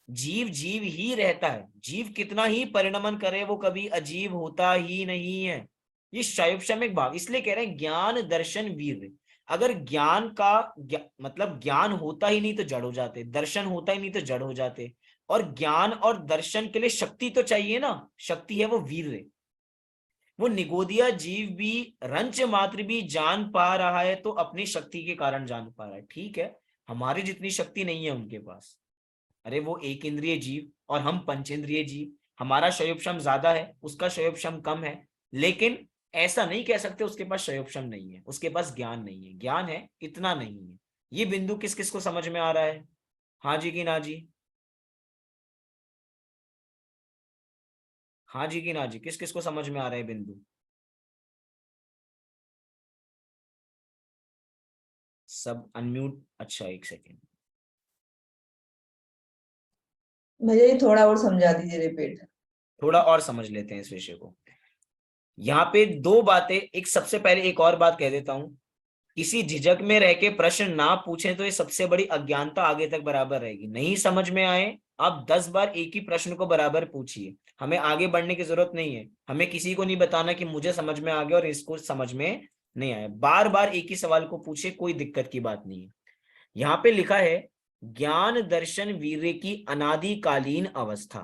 जीव जीव ही रहता है। जीव कितना ही परिणमन करे वो कभी अजीव होता ही नहीं है। ये शैवशमिक भाग, इसलिए कह रहे हैं ज्ञान दर्शन वीर। अगर ज्ञान का मतलब ज्ञान होता ही नहीं तो जड़ हो जाते, दर्शन होता ही नहीं तो जड़ हो जाते। और ज्ञान और दर्शन के लिए शक्ति तो चाहिए ना, शक्ति है वो वीर। वो निगोदिया जीव भी रंच मात्र भी जान पा रहा है तो अपनी शक्ति के कारण जान पा रहा है। ठीक है, हमारी जितनी शक्ति नहीं है उनके पास। अरे वो एक इंद्रिय जीव और हम पंचेंद्रिय जीव, हमारा शयोपशम ज्यादा है, उसका शयोपशम कम है। लेकिन ऐसा नहीं कह सकते उसके पास शयोपशम नहीं है, उसके पास ज्ञान नहीं है। ज्ञान है, इतना नहीं है। ये बिंदु किस किस को समझ में आ रहा है? हाँ जी कि ना जी? हाँ जी कि ना जी? किस किस को समझ में आ रहा है बिंदु? सब अनम्यूट। अच्छा, एक सेकेंड। भैया ये थोड़ा और समझा दीजिए, रिपीट। थोड़ा और समझ लेते हैं इस विषय को। यहाँ पे दो बातें, एक सबसे पहले एक और बात कह देता हूं, किसी झिझक में रह के प्रश्न ना पूछें तो ये सबसे बड़ी अज्ञानता आगे तक बराबर रहेगी। नहीं समझ में आए, आप 10 बार एक ही प्रश्न को बराबर पूछिए। हमें आगे बढ़ने की जरूरत नहीं है। हमें किसी को नहीं बताना कि मुझे समझ में आ गया और इसको समझ में नहीं आया। बार बार एक ही सवाल को पूछे, कोई दिक्कत की बात नहीं है। यहाँ पे लिखा है ज्ञान दर्शन वीर्य की अनादिकालीन अवस्था।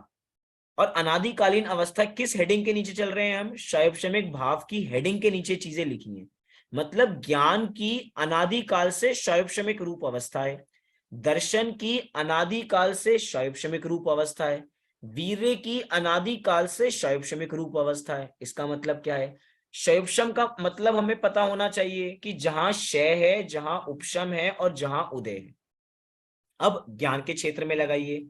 और अनादिकालीन अवस्था किस हेडिंग के नीचे चल रहे हैं हम? शैवशमिक भाव की हेडिंग के नीचे चीजें लिखी हैं। मतलब ज्ञान की अनादिकाल से शैवशमिक रूप अवस्था है, दर्शन की अनादिकाल से शैवशमिक रूप अवस्था है, वीर्य की अनादिकाल से शैवशमिक रूप अवस्था है। इसका मतलब क्या है? शैवशम का मतलब हमें पता होना चाहिए कि जहां शय है, जहां उपशम है और जहां उदय है। अब ज्ञान के क्षेत्र में लगाइए,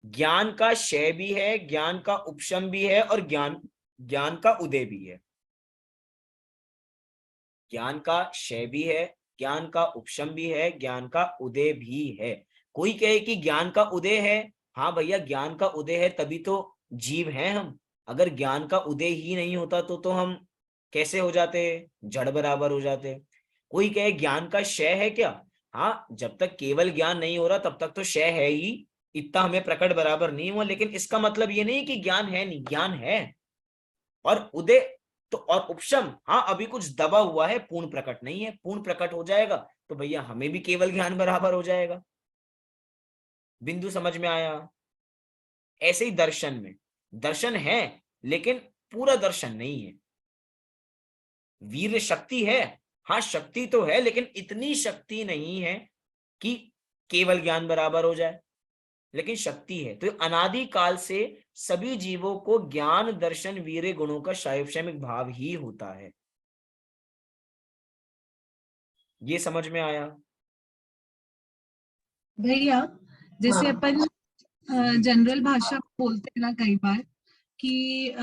ज्ञान का क्षय भी है, ज्ञान का उपशम भी है और ज्ञान ज्ञान का उदय भी है। ज्ञान का क्षय भी है, ज्ञान का उपशम भी है, ज्ञान का उदय भी है। कोई कहे कि ज्ञान का उदय है, हाँ भैया ज्ञान का उदय है तभी तो जीव हैं हम। अगर ज्ञान का उदय ही नहीं होता तो हम कैसे हो जाते? जड़ बराबर हो जाते। कोई कहे ज्ञान का क्षय है क्या? हाँ, जब तक केवल ज्ञान नहीं हो रहा तब तक तो क्षय है ही, इतना हमें प्रकट बराबर नहीं हुआ। लेकिन इसका मतलब ये नहीं कि ज्ञान है नहीं, ज्ञान है। और उदय तो और उपशम, हाँ अभी कुछ दबा हुआ है, पूर्ण प्रकट नहीं है। पूर्ण प्रकट हो जाएगा तो भैया हमें भी केवल ज्ञान बराबर हो जाएगा। बिंदु समझ में आया? ऐसे ही दर्शन में, दर्शन है लेकिन पूरा दर्शन नहीं है। वीर शक्ति है, हाँ शक्ति तो है लेकिन इतनी शक्ति नहीं है कि केवल ज्ञान बराबर हो जाए, लेकिन शक्ति है। तो अनादि काल से सभी जीवों को ज्ञान दर्शन वीर्य गुणों का शैवशमिक भाव ही होता है। ये समझ में आया? भैया जैसे हाँ। अपन जनरल भाषा बोलते हैं ना कई बार कि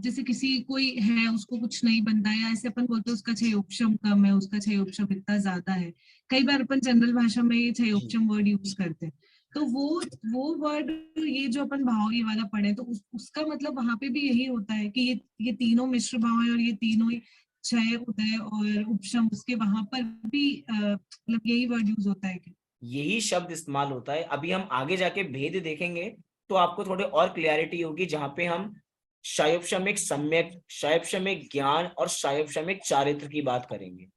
जैसे किसी कोई है उसको कुछ नहीं बनता है, या ऐसे अपन बोलते हैं उसका क्षयोपशम कम है, उसका क्षयोपशम इतना ज्यादा है। कई बार अपन जनरल भाषा में ये क्षयोपशम वर्ड यूज करते हैं। तो वो वर्ड, ये जो अपन भाव ये वाला पढ़े तो उसका मतलब वहां पे भी यही होता है कि ये तीनों मिश्र भाव है और ये तीनों ही क्षय उदय और उपशम, उसके वहां पर भी मतलब यही वर्ड यूज होता है क्या? यही शब्द इस्तेमाल होता है। अभी हम आगे जाके भेद देखेंगे तो आपको थोड़े और क्लियरिटी होगी, जहां पे हम शैवशमिक सम्यक, शैवशमिक ज्ञान और शैवशमिक चारित्र की बात करेंगे।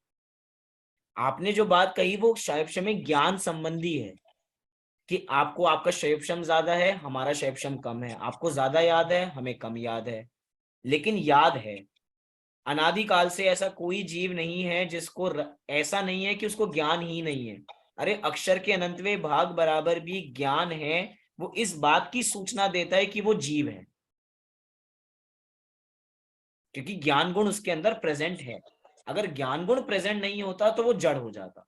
आपने जो बात कही वो शैवशमिक ज्ञान संबंधी है कि आपको आपका शैवशम ज्यादा है, हमारा शैवशम कम है। आपको ज्यादा याद है, हमें कम याद है, लेकिन याद है। अनादिकाल से ऐसा कोई जीव नहीं है जिसको ऐसा नहीं है कि उसको ज्ञान ही नहीं है। अरे अक्षर के अनंतवे भाग बराबर भी ज्ञान है। वो इस बात की सूचना देता है कि वो जीव है, क्योंकि ज्ञान गुण उसके अंदर प्रेजेंट है। अगर ज्ञान गुण प्रेजेंट नहीं होता तो वो जड़ हो जाता।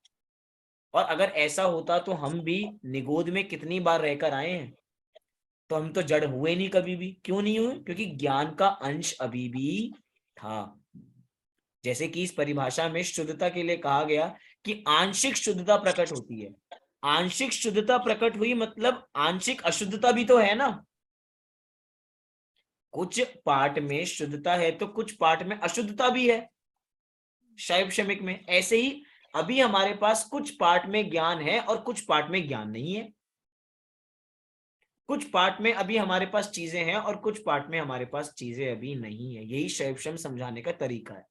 और अगर ऐसा होता तो हम भी निगोद में कितनी बार रहकर आए हैं। तो हम तो जड़ हुए नहीं कभी भी। क्यों नहीं हुए? क्योंकि ज्ञान का अंश अभी भी था। जैसे कि इस परिभाषा में शुद्धता के लिए कहा गया कि आंशिक शुद्धता प्रकट होती है। आंशिक शुद्धता प्रकट हुई मतलब आंशिक अशुद्धता भी तो है ना। कुछ पार्ट में शुद्धता है तो कुछ पार्ट में अशुद्धता भी है शैव क्षमिक में। ऐसे ही अभी हमारे पास कुछ पार्ट में ज्ञान है और कुछ पार्ट में ज्ञान नहीं है। कुछ पार्ट में अभी हमारे पास चीजें हैं और कुछ पार्ट में हमारे पास चीजें अभी नहीं है। यही शैवक्षम समझाने का तरीका है।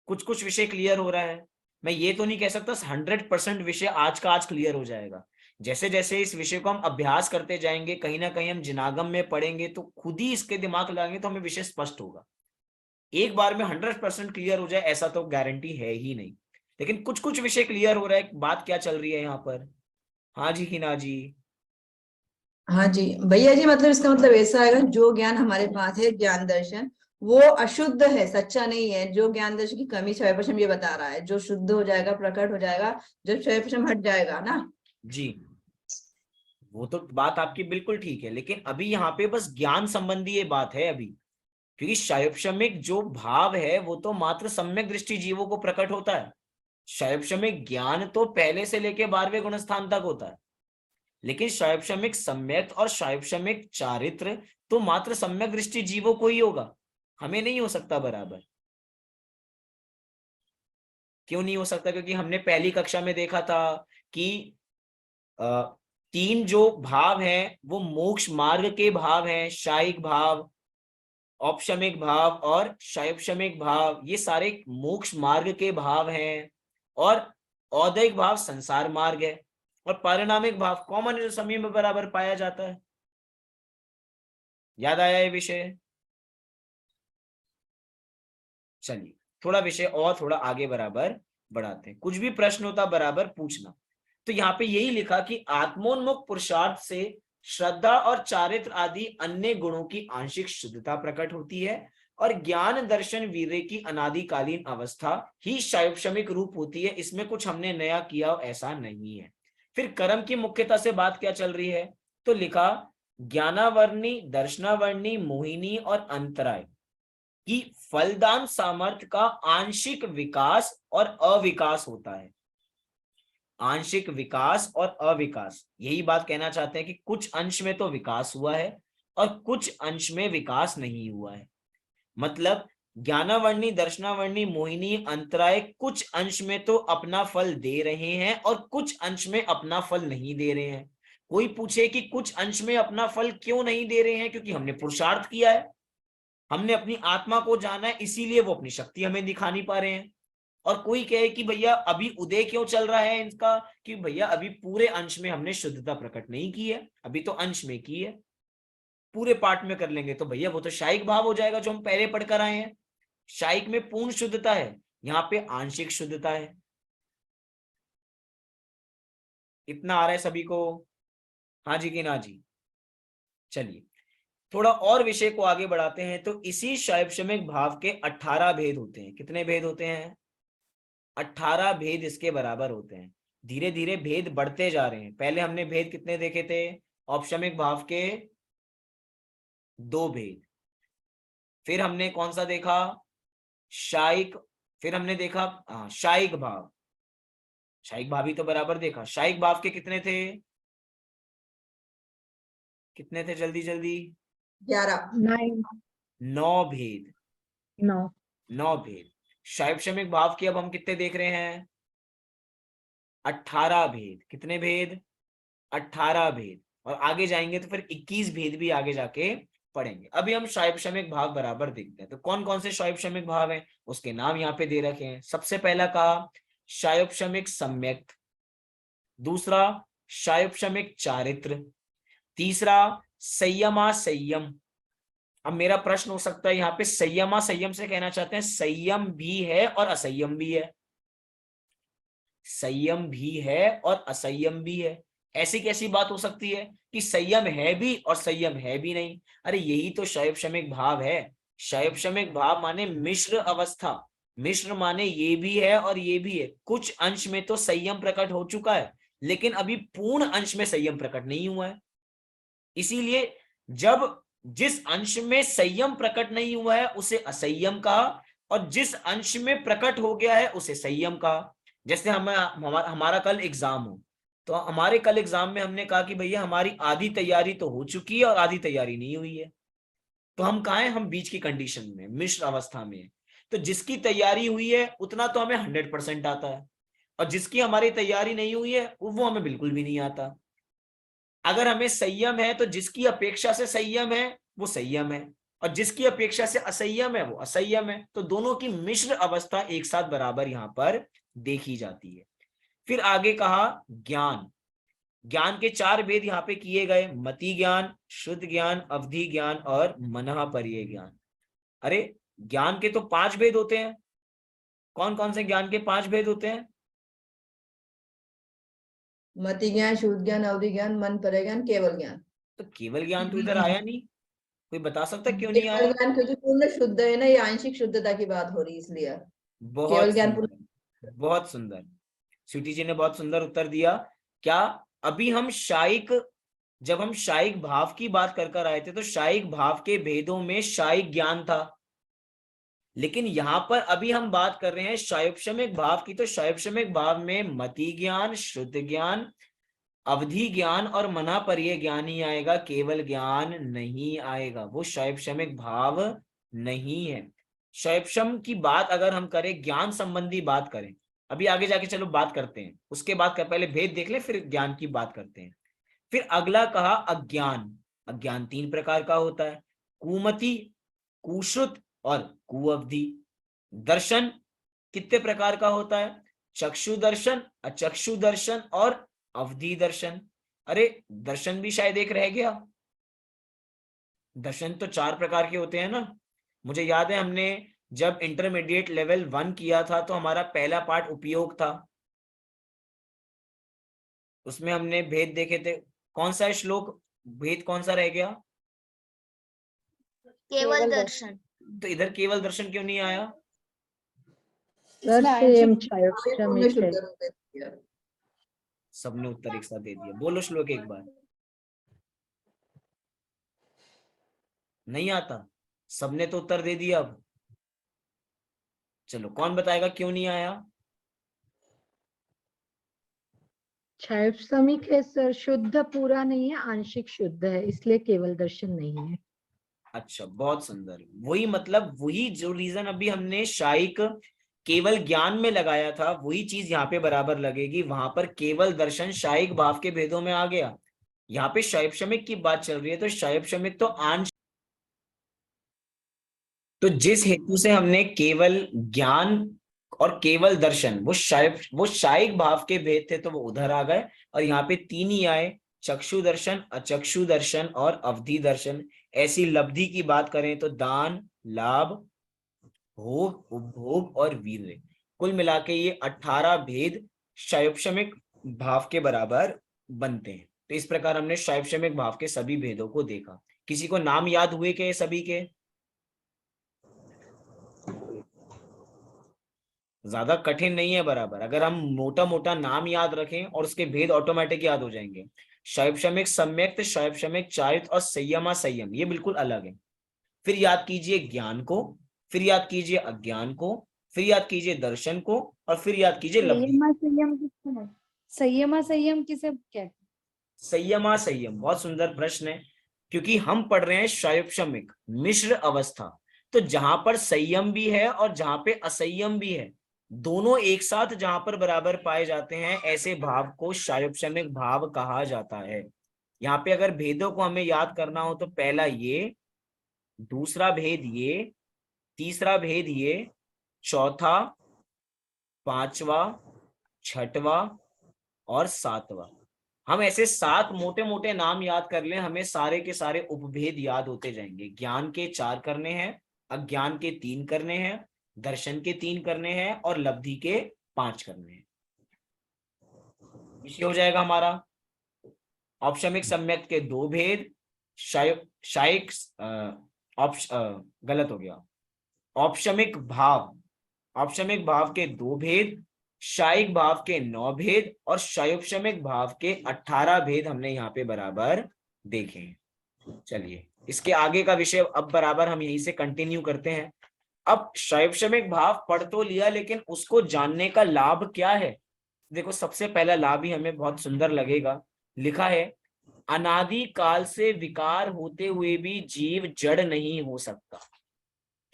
कुछ कुछ विषय क्लियर हो रहा है। मैं ये तो नहीं कह सकता 100% विषय आज का आज क्लियर हो जाएगा। जैसे जैसे इस विषय को हम अभ्यास करते जाएंगे, कहीं ना कहीं हम जिनागम में पढ़ेंगे तो खुद ही इसके दिमाग लगाएंगे तो हमें विषय स्पष्ट होगा। एक बार में 100% क्लियर हो जाए ऐसा तो गारंटी है ही नहीं, लेकिन कुछ कुछ विषय क्लियर हो रहा है। बात क्या चल रही है यहाँ पर? हाँ जी हिना जी। हाँ जी भैया जी, मतलब इसका मतलब ऐसा आएगा, जो ज्ञान हमारे पास है ज्ञान दर्शन, वो अशुद्ध है, सच्चा नहीं है। जो ज्ञान दर्शन की कमी क्षय पशम ये बता रहा है, जो शुद्ध हो जाएगा, प्रकट हो जाएगा, जब क्षय पशम हट जाएगा ना। जी वो तो बात आपकी बिल्कुल ठीक है, लेकिन अभी यहाँ पे बस ज्ञान संबंधी ये बात है अभी। क्योंकि शैवक्षमिक जो भाव है वो तो मात्र सम्यक दृष्टि जीवों को प्रकट होता है। शैवक्षमिक ज्ञान तो पहले से लेके 12वें गुणस्थान तक होता है। लेकिन शैवक्षमिक सम्यक और शैवक्षमिक चारित्र तो मात्र सम्यक दृष्टि जीवों को ही होगा, हमें नहीं हो सकता बराबर। क्यों नहीं हो सकता? क्योंकि हमने पहली कक्षा में देखा था कि अ, 3 जो भाव हैं वो मोक्ष मार्ग के भाव हैं। शायिक भाव, औपशमिक भाव और शैवक्षमिक भाव, ये सारे मोक्ष मार्ग के भाव हैं। और औदैहिक भाव संसार मार्ग है। और पारिणामिक भाव कॉमन जो समय में बराबर पाया जाता है। याद आया ये विषय? चलिए थोड़ा विषय और थोड़ा आगे बराबर बढ़ाते हैं। कुछ भी प्रश्न होता बराबर पूछना। तो यहाँ पे यही लिखा कि आत्मोन्मुख पुरुषार्थ से श्रद्धा और चारित्र आदि अन्य गुणों की आंशिक शुद्धता प्रकट होती है और ज्ञान दर्शन वीर्य की अनादिकालीन अवस्था ही शैवक्षमिक रूप होती है। इसमें कुछ हमने नया किया ऐसा नहीं है। फिर कर्म की मुख्यता से बात क्या चल रही है? तो लिखा ज्ञानावर्णी, दर्शनावर्णी, मोहिनी और अंतराय की फलदान सामर्थ्य का आंशिक विकास और अविकास होता है। आंशिक विकास और अविकास, यही बात कहना चाहते हैं कि कुछ अंश में तो विकास हुआ है और कुछ अंश में विकास नहीं हुआ है। मतलब ज्ञानावर्णी, दर्शनावर्णी, मोहिनी, अंतराय कुछ अंश में तो अपना फल दे रहे हैं और कुछ अंश में अपना फल नहीं दे रहे हैं। कोई पूछे कि कुछ अंश में अपना फल क्यों नहीं दे रहे हैं? क्योंकि हमने पुरुषार्थ किया है, हमने अपनी आत्मा को जाना है, इसीलिए वो अपनी शक्ति हमें दिखा नहीं पा रहे हैं। और कोई कहे कि भैया अभी उदय क्यों चल रहा है इनका? कि भैया अभी पूरे अंश में हमने शुद्धता प्रकट नहीं की है, अभी तो अंश में की है। पूरे पार्ट में कर लेंगे तो भैया वो तो शायिक भाव हो जाएगा जो हम पहले पढ़कर आए हैं। शायिक में पूर्ण शुद्धता है, यहाँ पे आंशिक शुद्धता है। इतना आ रहा है सभी को? हाँ जी कि ना जी? चलिए थोड़ा और विषय को आगे बढ़ाते हैं। तो इसी शैवक्षमिक भाव के 18 भेद होते हैं। कितने भेद होते हैं? 18 भेद इसके बराबर होते हैं। धीरे धीरे भेद बढ़ते जा रहे हैं। पहले हमने भेद कितने देखे थे? औपशमिक भाव के 2 भेद। फिर हमने कौन सा देखा? शायिक। फिर हमने देखा शायिक भाव। शायिक भाव ही तो बराबर देखा। शायिक भाव के कितने थे? कितने थे? जल्दी जल्दी। 11। 9 भेद। 9 भेद। शैवक्षमिक भाव के अब हम कितने देख रहे हैं? 18 भेद। कितने भेद? 18 भेद। और आगे जाएंगे तो फिर 21 भेद भी आगे जाके पढ़ेंगे। अभी हम शैवक्षमिक भाव बराबर देखते हैं। तो कौन कौन से शैवक्षमिक भाव हैं उसके नाम यहाँ पे दे रखे हैं। सबसे पहला कहा शैवक्षमिक सम्यक, दूसरा शैवक्षमिक चारित्र, तीसरा संयमा संयम। अब मेरा प्रश्न हो सकता है यहाँ पे संयमा संयम से कहना चाहते हैं संयम भी है और असंयम भी है। संयम भी है और असंयम भी है। ऐसी कैसी बात हो सकती है कि संयम है भी और संयम है भी नहीं? अरे यही तो शैवक्षमिक भाव है। शैवक्षमिक भाव माने मिश्र अवस्था। मिश्र माने ये भी है और ये भी है। कुछ अंश में तो संयम प्रकट हो चुका है, लेकिन अभी पूर्ण अंश में संयम प्रकट नहीं हुआ है। इसीलिए जब जिस अंश में संयम प्रकट नहीं हुआ है उसे असंयम कहा, और जिस अंश में प्रकट हो गया है उसे संयम कहा। जैसे हमारा कल एग्जाम हो, तो हमारे कल एग्जाम में हमने कहा कि भैया हमारी आधी तैयारी तो हो चुकी है और आधी तैयारी नहीं हुई है, तो हम कहाँ हैं, हम बीच की कंडीशन में, मिश्र अवस्था में है। तो जिसकी तैयारी हुई है उतना तो हमें 100% आता है, और जिसकी हमारी तैयारी नहीं हुई है वो हमें बिल्कुल भी नहीं आता। अगर हमें संयम है तो जिसकी अपेक्षा से संयम है वो संयम है, और जिसकी अपेक्षा से असंयम है वो असंयम है। तो दोनों की मिश्र अवस्था एक साथ बराबर यहां पर देखी जाती है। फिर आगे कहा ज्ञान। ज्ञान के 4 भेद यहाँ पे किए गए, मति ज्ञान, शुद्ध ज्ञान, अवधि ज्ञान और मनःपर्यय ज्ञान। अरे ज्ञान के तो 5 भेद होते हैं। कौन कौन से ज्ञान के 5 भेद होते हैं? मति ज्ञान, शुद्ध ज्ञान, अवधि ज्ञान, मन पर ज्ञान, केवल ज्ञान। तो केवल ज्ञान तो इधर आया नहीं, कोई बता सकता है क्यों नहीं केवल आया? ज्ञान क्योंकि पूर्ण शुद्ध है ना, ये आंशिक शुद्धता की बात हो रही है इसलिए। केवल बहुत ज्ञान पूर्ण। सुंदर, बहुत सुंदर। स्वीटी जी ने बहुत सुंदर उत्तर दिया। क्या अभी हम शायिक, जब हम शायिक भाव की बात कर आए थे तो शायिक भाव के भेदों में शायिक ज्ञान था, लेकिन यहां पर अभी हम बात कर रहे हैं शायोपशमिक भाव की। तो शायोपशमिक भाव में मति ज्ञान, शुद्ध ज्ञान, अवधि ज्ञान और मनःपर्यय ज्ञान ही आएगा, केवल ज्ञान नहीं आएगा। वो शायोपशमिक भाव नहीं है। शायोपशम की बात अगर हम करें, ज्ञान संबंधी बात करें, अभी आगे जाके चलो बात करते हैं, उसके बाद का पहले भेद देख ले फिर ज्ञान की बात करते हैं। फिर अगला कहा अज्ञान। अज्ञान 3 प्रकार का होता है, कुमति, कुश्रुत और कुअवधि। दर्शन कितने प्रकार का होता है? चक्षु दर्शन, अचक्षु दर्शन और अवधि दर्शन। अरे दर्शन भी शायद एक रह गया। दर्शन तो 4 प्रकार के होते हैं ना। मुझे याद है हमने जब इंटरमीडिएट लेवल 1 किया था तो हमारा पहला पार्ट उपयोग था, उसमें हमने भेद देखे थे। कौन सा श्लोक, भेद कौन सा रह गया? केवल दर्शन। तो इधर केवल दर्शन क्यों नहीं आया? पूर्ण शुद्ध रूप है। सबने उत्तर एक साथ दे दिया, बोलो श्लोक एक बार। नहीं आता? सबने तो उत्तर दे दिया। अब चलो कौन बताएगा क्यों नहीं आया? क्षैप्समिक है सर, शुद्ध पूरा नहीं है, आंशिक शुद्ध है, इसलिए केवल दर्शन नहीं है। अच्छा बहुत सुंदर। वही मतलब वही जो रीजन अभी हमने शायिक केवल ज्ञान में लगाया था वही चीज यहाँ पे बराबर लगेगी। वहां पर केवल दर्शन शायिक भाव के भेदों में आ गया, यहाँ पे शैवशमिक की बात चल रही है। तो शैवशमिक तो आंश, तो जिस हेतु से हमने केवल ज्ञान और केवल दर्शन, वो शायिक भाव के भेद थे तो वो उधर आ गए, और यहाँ पे 3 ही आए, चक्षु दर्शन, अचक्षु दर्शन और अवधि दर्शन। ऐसी लब्धि की बात करें तो दान, लाभ, भोग, उपभोग और वीर्य, कुल मिला के ये 18 भेद शैवशमिक भाव के बराबर बनते हैं। तो इस प्रकार हमने शैवशमिक भाव के सभी भेदों को देखा। किसी को नाम याद हुए के सभी के? ज्यादा कठिन नहीं है बराबर, अगर हम मोटा मोटा नाम याद रखें और उसके भेद ऑटोमेटिक याद हो जाएंगे। शैवशमिक, सम्यक्त, शैवशमिक, चारित और संयमा संयम, ये बिल्कुल अलग है। फिर याद कीजिए ज्ञान को, फिर याद कीजिए अज्ञान को, फिर याद कीजिए दर्शन को, और फिर याद कीजिए लब्धि। संयमा संयम किसे कहते हैं? संयमा संयम बहुत सुंदर प्रश्न है, क्योंकि हम पढ़ रहे हैं शैवशमिक मिश्र अवस्था। तो जहां पर संयम भी है और जहां पे असंयम भी है, दोनों एक साथ जहां पर बराबर पाए जाते हैं, ऐसे भाव को शैवशमिक भाव कहा जाता है। यहाँ पे अगर भेदों को हमें याद करना हो तो पहला ये, दूसरा भेद ये, तीसरा भेद ये, चौथा, पांचवा, छठवा और सातवां। हम ऐसे 7 मोटे मोटे नाम याद कर लें, हमें सारे के सारे उपभेद याद होते जाएंगे। ज्ञान के 4 करने हैं, अज्ञान के 3 करने हैं, दर्शन के 3 करने हैं और लब्धि के 5 करने हैं। विषय हो जाएगा हमारा औपशमिक सम्यक के 2 भेद, शायिक गलत हो गया, औपशमिक भाव के 2 भेद, शायिक भाव के 9 भेद और शायोपशमिक भाव के 18 भेद हमने यहाँ पे बराबर देखे हैं। चलिए इसके आगे का विषय अब बराबर हम यहीं से कंटिन्यू करते हैं। अब शायोपशमिक भाव पढ़ तो लिया, लेकिन उसको जानने का लाभ क्या है? देखो सबसे पहला लाभ ही हमें बहुत सुंदर लगेगा, लिखा है अनादि काल से विकार होते हुए भी जीव जड़ नहीं हो सकता।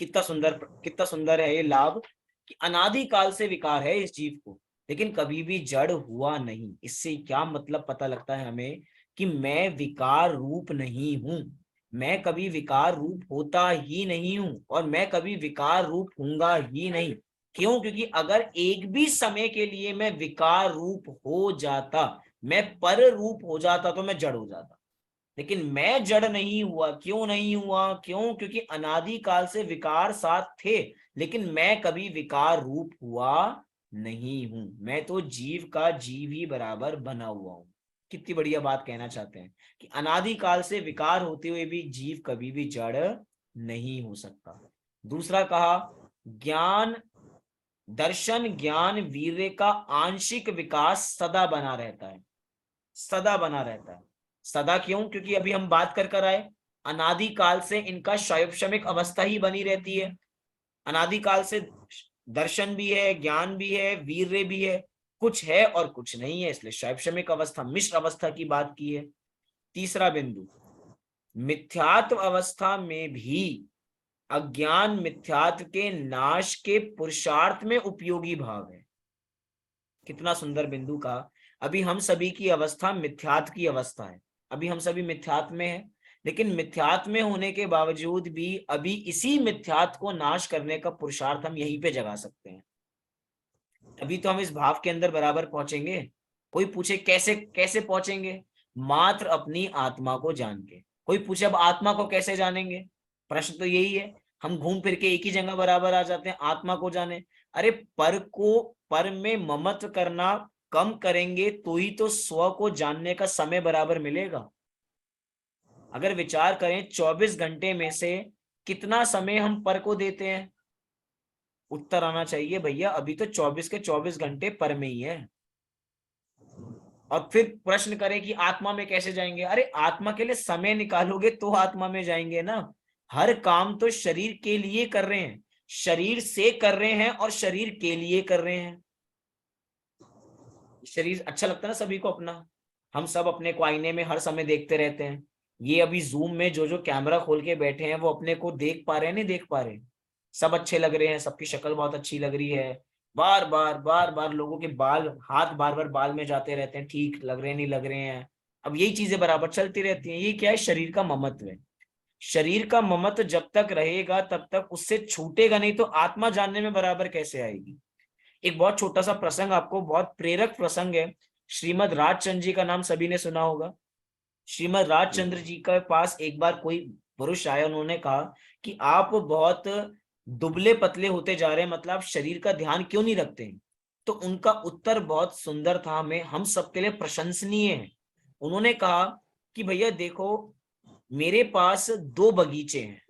कितना सुंदर है ये लाभ कि अनादि काल से विकार है इस जीव को, लेकिन कभी भी जड़ हुआ नहीं। इससे क्या मतलब पता लगता है हमें कि मैं विकार रूप नहीं हूं, मैं कभी विकार रूप होता ही नहीं हूं और मैं कभी विकार रूप होऊंगा ही नहीं। क्यों? क्योंकि अगर एक भी समय के लिए मैं विकार रूप हो जाता, मैं पर रूप हो जाता, तो मैं जड़ हो जाता। लेकिन मैं जड़ नहीं हुआ। क्यों नहीं हुआ? क्यों? क्योंकि अनादि काल से विकार साथ थे, लेकिन मैं कभी विकार रूप हुआ नहीं हूं। मैं तो जीव का जीव ही बराबर बना हुआ हूं। कितनी बढ़िया बात कहना चाहते हैं कि अनादि काल से विकार होते हुए भी जीव कभी भी जड़ नहीं हो सकता। दूसरा कहा ज्ञान दर्शन ज्ञान वीर्य का आंशिक विकास सदा बना रहता है। सदा बना रहता है। सदा क्यों? क्योंकि अभी हम बात कर आए अनादि काल से इनका शायोपशमिक अवस्था ही बनी रहती है। अनादि काल से दर्शन भी है, ज्ञान भी है, वीर्य भी है, कुछ है और कुछ नहीं है, इसलिए शायोपशमिक अवस्था, मिश्र अवस्था की बात की है। तीसरा बिंदु, मिथ्यात्व अवस्था में भी अज्ञान मिथ्यात्व के नाश के पुरुषार्थ में उपयोगी भाव है। कितना सुंदर बिंदु का। अभी हम सभी की अवस्था मिथ्यात्व की अवस्था है, अभी हम सभी मिथ्यात्व में हैं, लेकिन मिथ्यात्व में होने के बावजूद भी अभी इसी मिथ्यात्व को नाश करने का पुरुषार्थ हम यहीं पे जगा सकते हैं। अभी तो हम इस भाव के अंदर बराबर पहुंचेंगे। कोई पूछे कैसे कैसे पहुंचेंगे? मात्र अपनी आत्मा को जान के। कोई पूछे अब आत्मा को कैसे जानेंगे? प्रश्न तो यही है। हम घूम फिर के एक ही जगह बराबर आ जाते हैं, आत्मा को जाने। अरे पर में ममत्व करना कम करेंगे तो ही तो स्व को जानने का समय बराबर मिलेगा। अगर विचार करें 24 घंटे में से कितना समय हम पर को देते हैं? उत्तर आना चाहिए भैया अभी तो 24 के 24 घंटे पर में ही है। और फिर प्रश्न करें कि आत्मा में कैसे जाएंगे? अरे आत्मा के लिए समय निकालोगे तो आत्मा में जाएंगे ना। हर काम तो शरीर के लिए कर रहे हैं, शरीर से कर रहे हैं और शरीर के लिए कर रहे हैं। शरीर अच्छा लगता है ना सभी को अपना। हम सब अपने को आईने में हर समय देखते रहते हैं। ये अभी जूम में जो जो कैमरा खोल के बैठे हैं वो अपने को देख पा रहे हैं, नहीं देख पा रहे? सब अच्छे लग रहे हैं, सबकी शक्ल बहुत अच्छी लग रही है। बार बार लोगों के बाल, हाथ बार बार बाल में जाते रहते हैं, ठीक लग रहे हैं नहीं लग रहे हैं। अब यही चीजें बराबर चलती रहती हैं। ये क्या है? शरीर का ममत्व है। शरीर का ममत्व जब तक रहेगा तब तक उससे छूटेगा नहीं, तो आत्मा जानने में बराबर कैसे आएगी? एक बहुत छोटा सा प्रसंग, आपको बहुत प्रेरक प्रसंग है। श्रीमद राजचंद्र जी का नाम सभी ने सुना होगा। श्रीमद राजचंद्र जी के पास एक बार कोई पुरुष आया, उन्होंने कहा कि आप बहुत दुबले पतले होते जा रहे हैं, मतलब शरीर का ध्यान क्यों नहीं रखते हैं? तो उनका उत्तर बहुत सुंदर था, हमें हम सबके लिए प्रशंसनीय है। उन्होंने कहा कि भैया देखो मेरे पास 2 बगीचे हैं।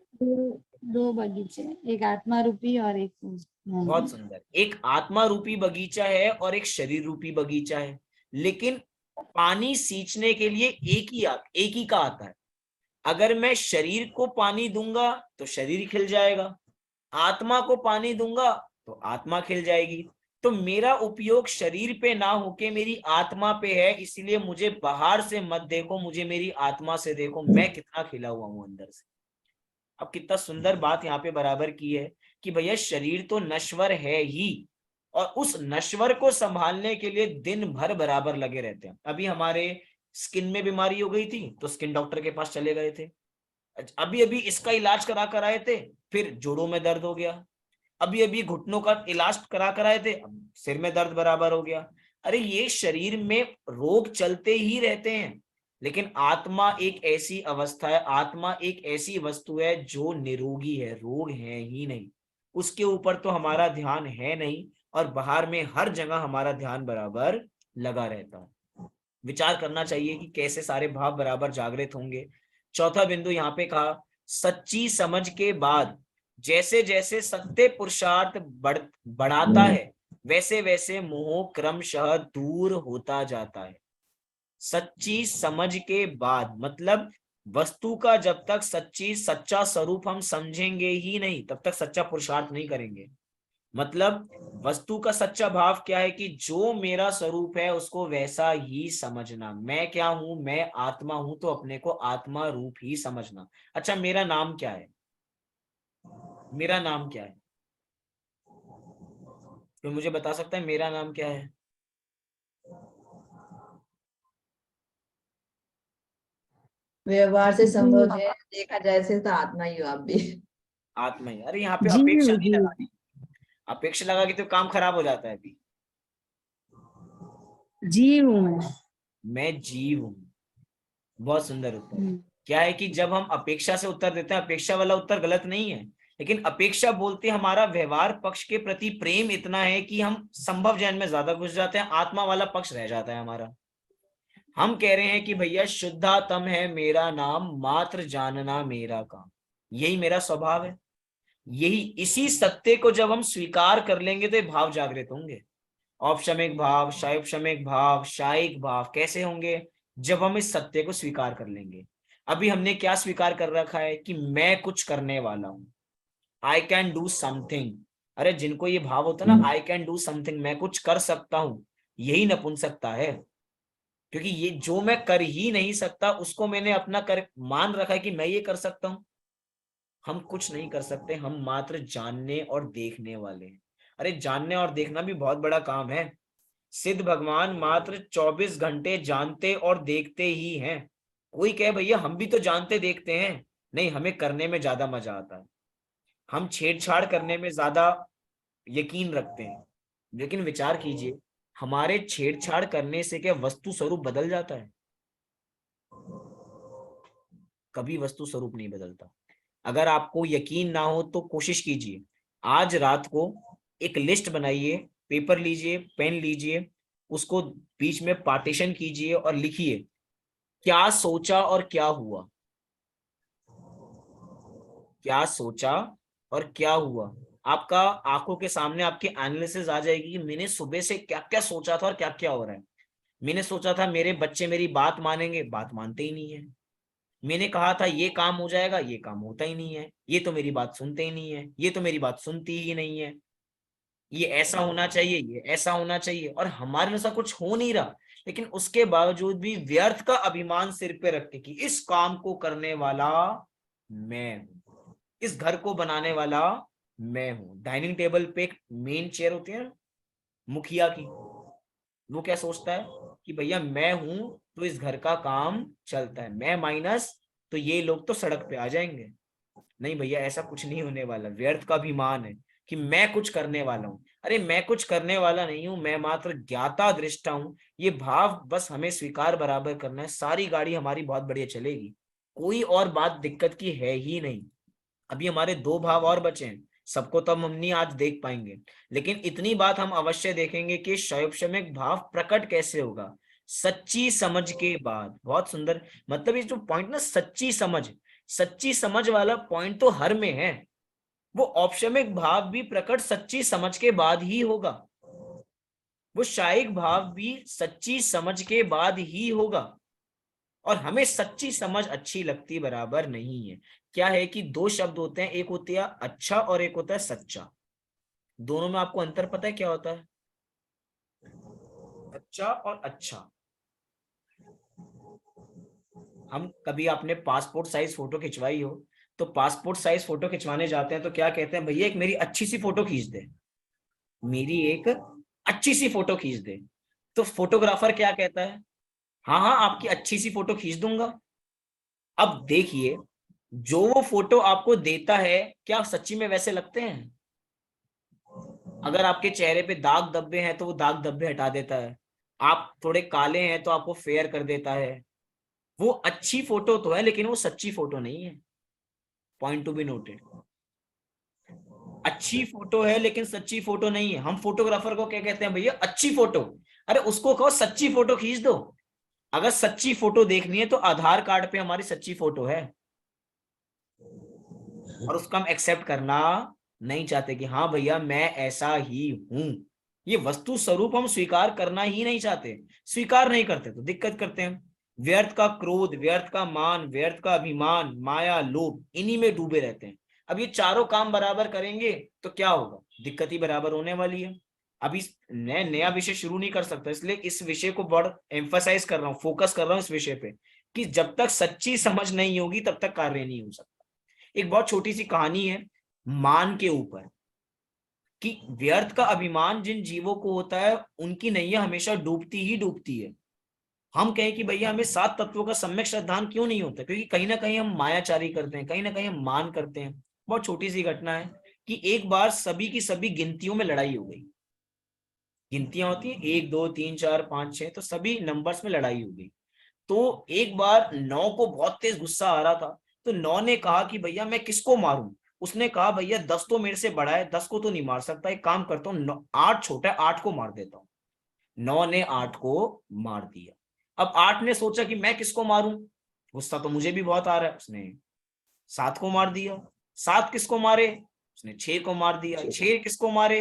दो बगीचे, एक आत्मा रूपी और एक बहुत सुंदर। एक आत्मा रूपी बगीचा है और एक शरीर रूपी बगीचा है, लेकिन पानी सींचने के लिए एक ही का आता है। अगर मैं शरीर को पानी दूंगा तो शरीर खिल जाएगा, आत्मा को पानी दूंगा तो आत्मा खिल जाएगी। तो मेरा उपयोग शरीर पे ना होके मेरी आत्मा पे है, इसलिए मुझे बाहर से मत देखो, मुझे मेरी आत्मा से देखो, मैं कितना खिला हुआ हूं अंदर से। अब कितना सुंदर बात यहाँ पे बराबर की है कि भैया शरीर तो नश्वर है ही, और उस नश्वर को संभालने के लिए दिन भर बराबर लगे रहते हैं। अभी हमारे स्किन में बीमारी हो गई थी तो स्किन डॉक्टर के पास चले गए थे। अभी अभी इसका इलाज करा कर आए थे, फिर जोड़ों में दर्द हो गया। अभी अभी घुटनों का इलाज करा कर आए थे, अब सिर में दर्द बराबर हो गया। अरे ये शरीर में रोग चलते ही रहते हैं, लेकिन आत्मा एक ऐसी अवस्था है, आत्मा एक ऐसी वस्तु है जो निरोगी है, रोग है ही नहीं। उसके ऊपर तो हमारा ध्यान है नहीं, और बाहर में हर जगह हमारा ध्यान बराबर लगा रहता है। विचार करना चाहिए कि कैसे सारे भाव बराबर जागृत होंगे। चौथा बिंदु यहाँ पे कहा सच्ची समझ के बाद जैसे जैसे सत्य पुरुषार्थ बढ़ाता है, वैसे वैसे मोह क्रमशः दूर होता जाता है। सच्ची समझ के बाद, मतलब वस्तु का जब तक सच्चा स्वरूप हम समझेंगे ही नहीं, तब तक सच्चा पुरुषार्थ नहीं करेंगे। मतलब वस्तु का सच्चा भाव क्या है कि जो मेरा स्वरूप है उसको वैसा ही समझना। मैं क्या हूं? मैं आत्मा हूं, तो अपने को आत्मा रूप ही समझना। अच्छा, मेरा नाम क्या है? मेरा नाम क्या है? तो मुझे बता सकता है मेरा नाम क्या है? व्यवहार से संभव है, देखा जाए से तो आत्मा ही हो आप भी। आत्मा ही। अरे यहाँ पे जी अपेक्षा हूँ, नहीं जी। लगानी। अपेक्षा लगा के तो काम खराब हो जाता है। अभी जी हूँ मैं। मैं जीव हूं। बहुत सुंदर उत्तर। हम्म, क्या है कि जब हम अपेक्षा से उत्तर देते हैं, अपेक्षा वाला उत्तर गलत नहीं है, लेकिन अपेक्षा बोलते हमारा व्यवहार पक्ष के प्रति प्रेम इतना है कि हम संभव ज्ञान में ज्यादा घुस जाते हैं, आत्मा वाला पक्ष रह जाता है हमारा। हम कह रहे हैं कि भैया शुद्धातम है मेरा नाम, मात्र जानना मेरा काम, यही मेरा स्वभाव है। यही, इसी सत्य को जब हम स्वीकार कर लेंगे तो ये भाव जागृत होंगे। औपशमिक भाव, शायोपशमिक भाव, शायिक भाव कैसे होंगे? जब हम इस सत्य को स्वीकार कर लेंगे। अभी हमने क्या स्वीकार कर रखा है कि मैं कुछ करने वाला हूं, आई कैन डू समथिंग। अरे जिनको ये भाव होता है ना, आई कैन डू समथिंग, मैं कुछ कर सकता हूं, यही नपुंसकता है। क्योंकि ये जो मैं कर ही नहीं सकता उसको मैंने अपना कर मान रखा है कि मैं ये कर सकता हूं। हम कुछ नहीं कर सकते, हम मात्र जानने और देखने वाले हैं। अरे जानने और देखना भी बहुत बड़ा काम है। सिद्ध भगवान मात्र 24 घंटे जानते और देखते ही हैं। कोई कहे भैया हम भी तो जानते देखते हैं, नहीं, हमें करने में ज्यादा मजा आता है। हम छेड़छाड़ करने में ज्यादा यकीन रखते हैं। लेकिन विचार कीजिए, हमारे छेड़छाड़ करने से क्या वस्तु स्वरूप बदल जाता है? कभी वस्तु स्वरूप नहीं बदलता। अगर आपको यकीन ना हो तो कोशिश कीजिए, आज रात को एक लिस्ट बनाइए, पेपर लीजिए, पेन लीजिए, उसको बीच में पार्टीशन कीजिए और लिखिए क्या सोचा और क्या हुआ। क्या सोचा और क्या हुआ। आपका आंखों के सामने आपकी एनालिसिस आ जाएगी कि मैंने सुबह से क्या क्या सोचा था और क्या क्या हो रहा है। मैंने सोचा था मेरे बच्चे मेरी बात मानेंगे, बात मानते ही नहीं है। मैंने कहा था ये काम हो जाएगा, ये काम होता ही नहीं है। ये तो मेरी बात सुनते ही नहीं है, ये तो मेरी बात सुनती ही नहीं है। ये ऐसा होना चाहिए, ये ऐसा होना चाहिए, और हमारे अनुसार कुछ हो नहीं रहा। लेकिन उसके बावजूद भी व्यर्थ का अभिमान सिर पे रख के कि इस काम को करने वाला मैं हूं, इस घर को बनाने वाला मैं हूं। डाइनिंग टेबल पे एक मेन चेयर होती है ना, मुखिया की, वो क्या सोचता है कि भैया मैं हूं तो इस घर का काम चलता है, मैं माइनस तो ये लोग तो सड़क पे आ जाएंगे। नहीं भैया, ऐसा कुछ नहीं होने वाला। व्यर्थ का अभिमान है कि मैं कुछ करने वाला हूं। अरे मैं कुछ करने वाला नहीं हूं, मैं मात्र ज्ञाता दृष्टा हूं। ये भाव बस हमें स्वीकार बराबर करना है, सारी गाड़ी हमारी बहुत बढ़िया चलेगी। कोई और बात दिक्कत की है ही नहीं। अभी हमारे दो भाव और बचे हैं, सबको तो हम नहीं आज देख पाएंगे, लेकिन इतनी बात हम अवश्य देखेंगे कि शैवक्षमिक भाव प्रकट कैसे होगा। सच्ची समझ के बाद। बहुत सुंदर। मतलब ये जो पॉइंट ना, सच्ची समझ, सच्ची समझ वाला पॉइंट तो हर में है। वो औपशमिक भाव भी प्रकट सच्ची समझ के बाद ही होगा, वो शायिक भाव भी सच्ची समझ के बाद ही होगा। और हमें सच्ची समझ अच्छी लगती बराबर नहीं है। क्या है कि दो शब्द होते हैं, एक होता है अच्छा और एक होता है सच्चा। दोनों में आपको अंतर पता है क्या होता है? अच्छा और अच्छा। हम कभी आपने पासपोर्ट साइज फोटो खिंचवाई हो, तो पासपोर्ट साइज फोटो खिंचवाने जाते हैं तो क्या कहते हैं, भैया एक मेरी अच्छी सी फोटो खींच दे, मेरी एक अच्छी सी फोटो खींच दे। तो फोटोग्राफर क्या कहता है, हाँ हाँ आपकी अच्छी सी फोटो खींच दूंगा। अब देखिए, जो वो फोटो आपको देता है क्या सच्ची में वैसे लगते हैं? अगर आपके चेहरे पे दाग धब्बे हैं तो वो दाग धब्बे हटा देता है, आप थोड़े काले हैं तो आपको फेयर कर देता है। वो अच्छी फोटो तो है लेकिन वो सच्ची फोटो नहीं है। Point to be noted. अच्छी फोटो है लेकिन सच्ची फोटो नहीं है। हम फोटोग्राफर को क्या कहते हैं, भैया अच्छी फोटो। अरे उसको कहो सच्ची फोटो खींच दो। अगर सच्ची फोटो देखनी है तो आधार कार्ड पे हमारी सच्ची फोटो है, और उसको हम एक्सेप्ट करना नहीं चाहते कि हाँ भैया मैं ऐसा ही हूं। ये वस्तु स्वरूप हम स्वीकार करना ही नहीं चाहते, स्वीकार नहीं करते तो दिक्कत करते हैं। व्यर्थ का क्रोध, व्यर्थ का मान, व्यर्थ का अभिमान, माया, लोभ, इन्हीं में डूबे रहते हैं। अब ये चारों काम बराबर करेंगे तो क्या होगा, दिक्कत ही बराबर होने वाली है। अभी नया विषय शुरू नहीं कर सकता, इसलिए इस विषय को बहुत एम्फसाइज कर रहा हूँ, फोकस कर रहा हूँ इस विषय पे, कि जब तक सच्ची समझ नहीं होगी तब तक कार्य नहीं हो सकता। एक बहुत छोटी सी कहानी है मान के ऊपर, कि व्यर्थ का अभिमान जिन जीवों को होता है उनकी नैया हमेशा डूबती ही डूबती है। हम कहें कि भैया हमें 7 तत्वों का सम्यक श्रद्धान क्यों नहीं होता, क्योंकि कहीं ना कहीं हम मायाचारी करते हैं, कहीं ना कहीं हम मान करते हैं। बहुत छोटी सी घटना है कि एक बार सभी की सभी गिनतियों में लड़ाई हो गई। गिनतियां होती है 1 2 3 4 5 6, तो सभी नंबर्स में लड़ाई हो गई। तो एक बार 9 को बहुत तेज गुस्सा आ रहा था, तो 9 ने कहा कि भैया मैं किसको मारूं। उसने कहा भैया 10 तो मेरे से बड़ा है, 10 को तो नहीं मार सकता, एक काम करता हूँ 8 छोटा है, 8 को मार देता हूँ। 9 ने 8 को मार दिया। अब 8 ने सोचा कि मैं किसको मारूं, गुस्सा तो मुझे भी बहुत आ रहा है, उसने 7 को मार दिया। 7 किसको मारे, उसने 6 को मार दिया। 6 किसको मारे,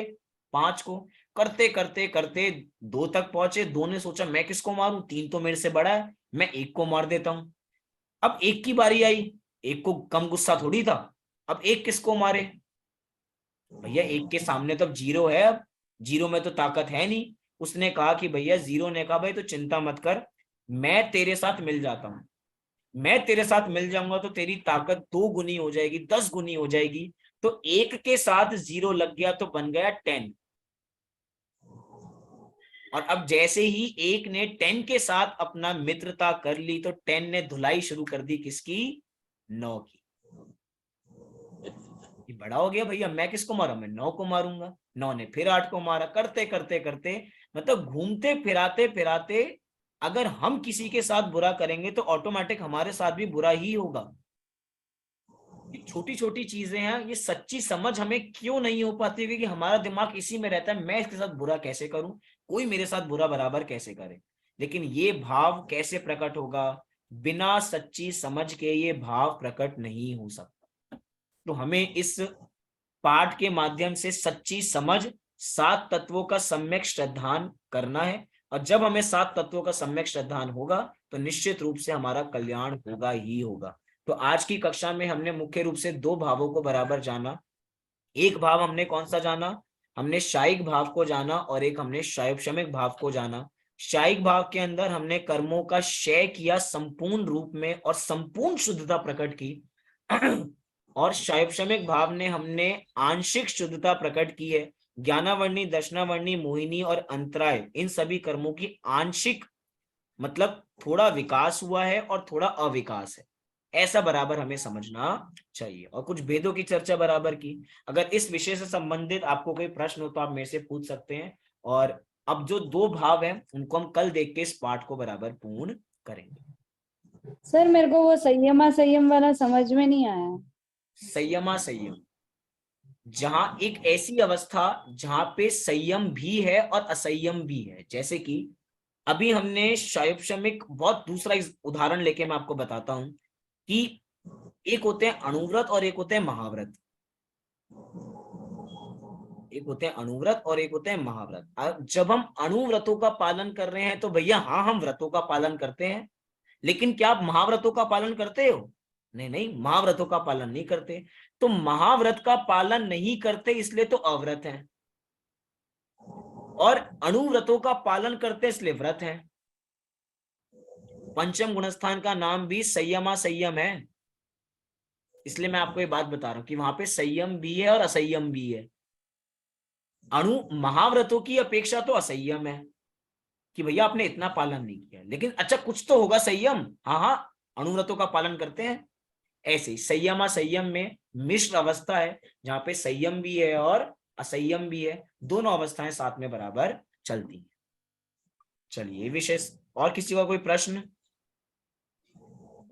5 को। करते करते करते 2 तक पहुंचे। 2 ने सोचा मैं किसको मारूं, 3 तो मेरे से बड़ा है, मैं 1 को मार देता हूं। अब 1 की बारी आई, 1 को कम गुस्सा थोड़ी था, अब 1 किसको मारे, भैया 1 के सामने तो अब 0 है, अब 0 में तो ताकत है नहीं। उसने कहा कि भैया 0 ने कहा भाई तो चिंता मत कर, मैं तेरे साथ मिल जाता हूं, मैं तेरे साथ मिल जाऊंगा तो तेरी ताकत 2 गुनी हो जाएगी, 10 गुनी हो जाएगी। तो 1 के साथ 0 लग गया तो बन गया 10। और अब जैसे ही 1 ने 10 के साथ अपना मित्रता कर ली तो 10 ने धुलाई शुरू कर दी किसकी, 9 की। ये बड़ा हो गया भैया, मैं किसको मारा, मैं 9 को मारूंगा। 9 ने फिर 8 को मारा। करते करते करते मतलब घूमते फिराते फिराते अगर हम किसी के साथ बुरा करेंगे तो ऑटोमेटिक हमारे साथ भी बुरा ही होगा। ये छोटी छोटी चीजें हैं, ये सच्ची समझ हमें क्यों नहीं हो पाती, क्योंकि हमारा दिमाग इसी में रहता है मैं इसके साथ बुरा कैसे करूं, कोई मेरे साथ बुरा बराबर कैसे करे। लेकिन ये भाव कैसे प्रकट होगा, बिना सच्ची समझ के ये भाव प्रकट नहीं हो सकता। तो हमें इस पाठ के माध्यम से सच्ची समझ 7 तत्वों का सम्यक श्रद्धान करना है। और जब हमें 7 तत्वों का सम्यक श्रद्धान होगा तो निश्चित रूप से हमारा कल्याण होगा ही होगा। तो आज की कक्षा में हमने मुख्य रूप से 2 भावों को बराबर जाना। एक भाव हमने कौन सा जाना, हमने शायिक भाव को जाना, और एक हमने शायोपशमिक भाव को जाना। शायिक भाव के अंदर हमने कर्मों का क्षय किया संपूर्ण रूप में और संपूर्ण शुद्धता प्रकट की। और शायोपशमिक भाव ने हमने आंशिक शुद्धता प्रकट की है। ज्ञानावर्णी, दशनावर्णी, मोहिनी और अंतराय, इन सभी कर्मों की आंशिक मतलब थोड़ा विकास हुआ है और थोड़ा अविकास है, ऐसा बराबर हमें समझना चाहिए। और कुछ भेदों की चर्चा बराबर की। अगर इस विषय से संबंधित आपको कोई प्रश्न हो तो आप मेरे से पूछ सकते हैं। और अब जो 2 भाव हैं उनको हम कल देख के इस पाठ को बराबर पूर्ण करेंगे। सर मेरे को वो संयमा संयम वाला समझ में नहीं आया। संयमा संयम, जहां एक ऐसी अवस्था जहां पे संयम भी है और असंयम भी है। जैसे कि अभी हमने शायोपशमिक, बहुत दूसरा उदाहरण लेके मैं आपको बताता हूं कि एक होते हैं अणुव्रत और एक होते हैं महाव्रत। एक होते हैं अनुव्रत और एक होते हैं महाव्रत। जब हम अणुव्रतों का पालन कर रहे हैं तो भैया हाँ हम व्रतों का पालन करते हैं, लेकिन क्या आप महाव्रतों का पालन करते हो, नहीं नहीं, महाव्रतों का पालन नहीं करते। तो महाव्रत का पालन नहीं करते इसलिए तो अव्रत है, और अणुव्रतों का पालन करते इसलिए व्रत है। पंचम गुणस्थान का नाम भी संयमा संयम है, इसलिए मैं आपको ये बात बता रहा हूं कि वहां पे संयम भी है और असंयम भी है। अणु महाव्रतों की अपेक्षा तो असंयम है कि भैया आपने इतना पालन नहीं किया, लेकिन अच्छा कुछ तो होगा संयम, हाँ हाँ अणुव्रतों का पालन करते हैं। ऐसे ही संयमा संयम में मिश्र अवस्था है जहां पे संयम भी है और असंयम भी है, दोनों अवस्थाएं साथ में बराबर चलती हैं। चलिए विशेष, और किसी का कोई प्रश्न?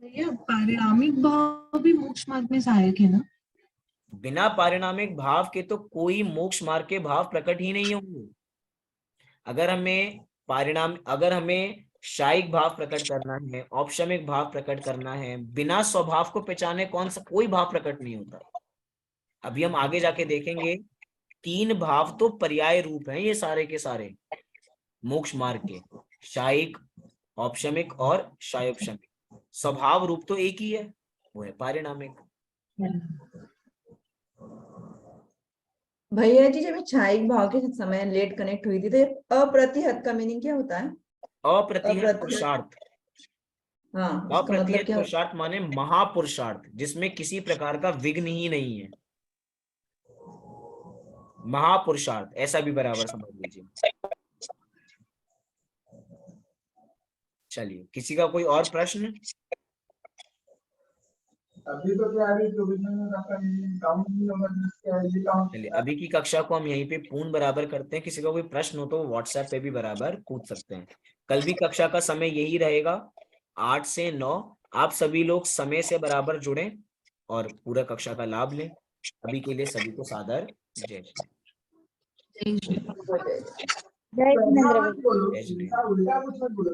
भैया पारिणामिक भाव भी मोक्ष मार्ग में सहायक है ना? बिना पारिणामिक भाव के तो कोई मोक्ष मार्ग के भाव प्रकट ही नहीं होंगे। अगर हमें शायिक भाव प्रकट करना है, औपशमिक भाव प्रकट करना है, बिना स्वभाव को पहचाने कौन सा कोई भाव प्रकट नहीं होता। अभी हम आगे जाके देखेंगे तीन भाव तो पर्याय रूप हैं ये सारे के सारे मोक्ष मार्ग के, शायिक, औपशमिक और शायोपशमिक। स्वभाव रूप तो एक ही है, वो है पारिणामिक। भैया जी जब ये छाइक भाव के समय लेट कनेक्ट हुई थी तो ये अप्रतिहत का मीनिंग क्या होता है? अप्रतिहत पुरुषार्थ। हाँ, उसका मतलब अप्रतिहत क्या? पुरुषार्थ माने महापुरुषार्थ, जिसमें किसी प्रकार का विघ्न ही नहीं है। महापुरुषार्थ ऐसा भी बराबर समझ लीजिए। चलिए, किसी का कोई और प्रश्न? अभी तो क्या है, चलिए, अभी की कक्षा को हम यहीं पे पूर्ण बराबर करते हैं। किसी का कोई प्रश्न हो तो व्हाट्सएप पे भी बराबर पूछ सकते हैं। कल भी कक्षा का समय यही रहेगा 8 से 9। आप सभी लोग समय से बराबर जुड़ें और पूरा कक्षा का लाभ लें। अभी के लिए सभी को सादर जय श्री। जय जिनेंद्र भैया। जय जिनेंद्र। उल्टा कुछ मत बोलो।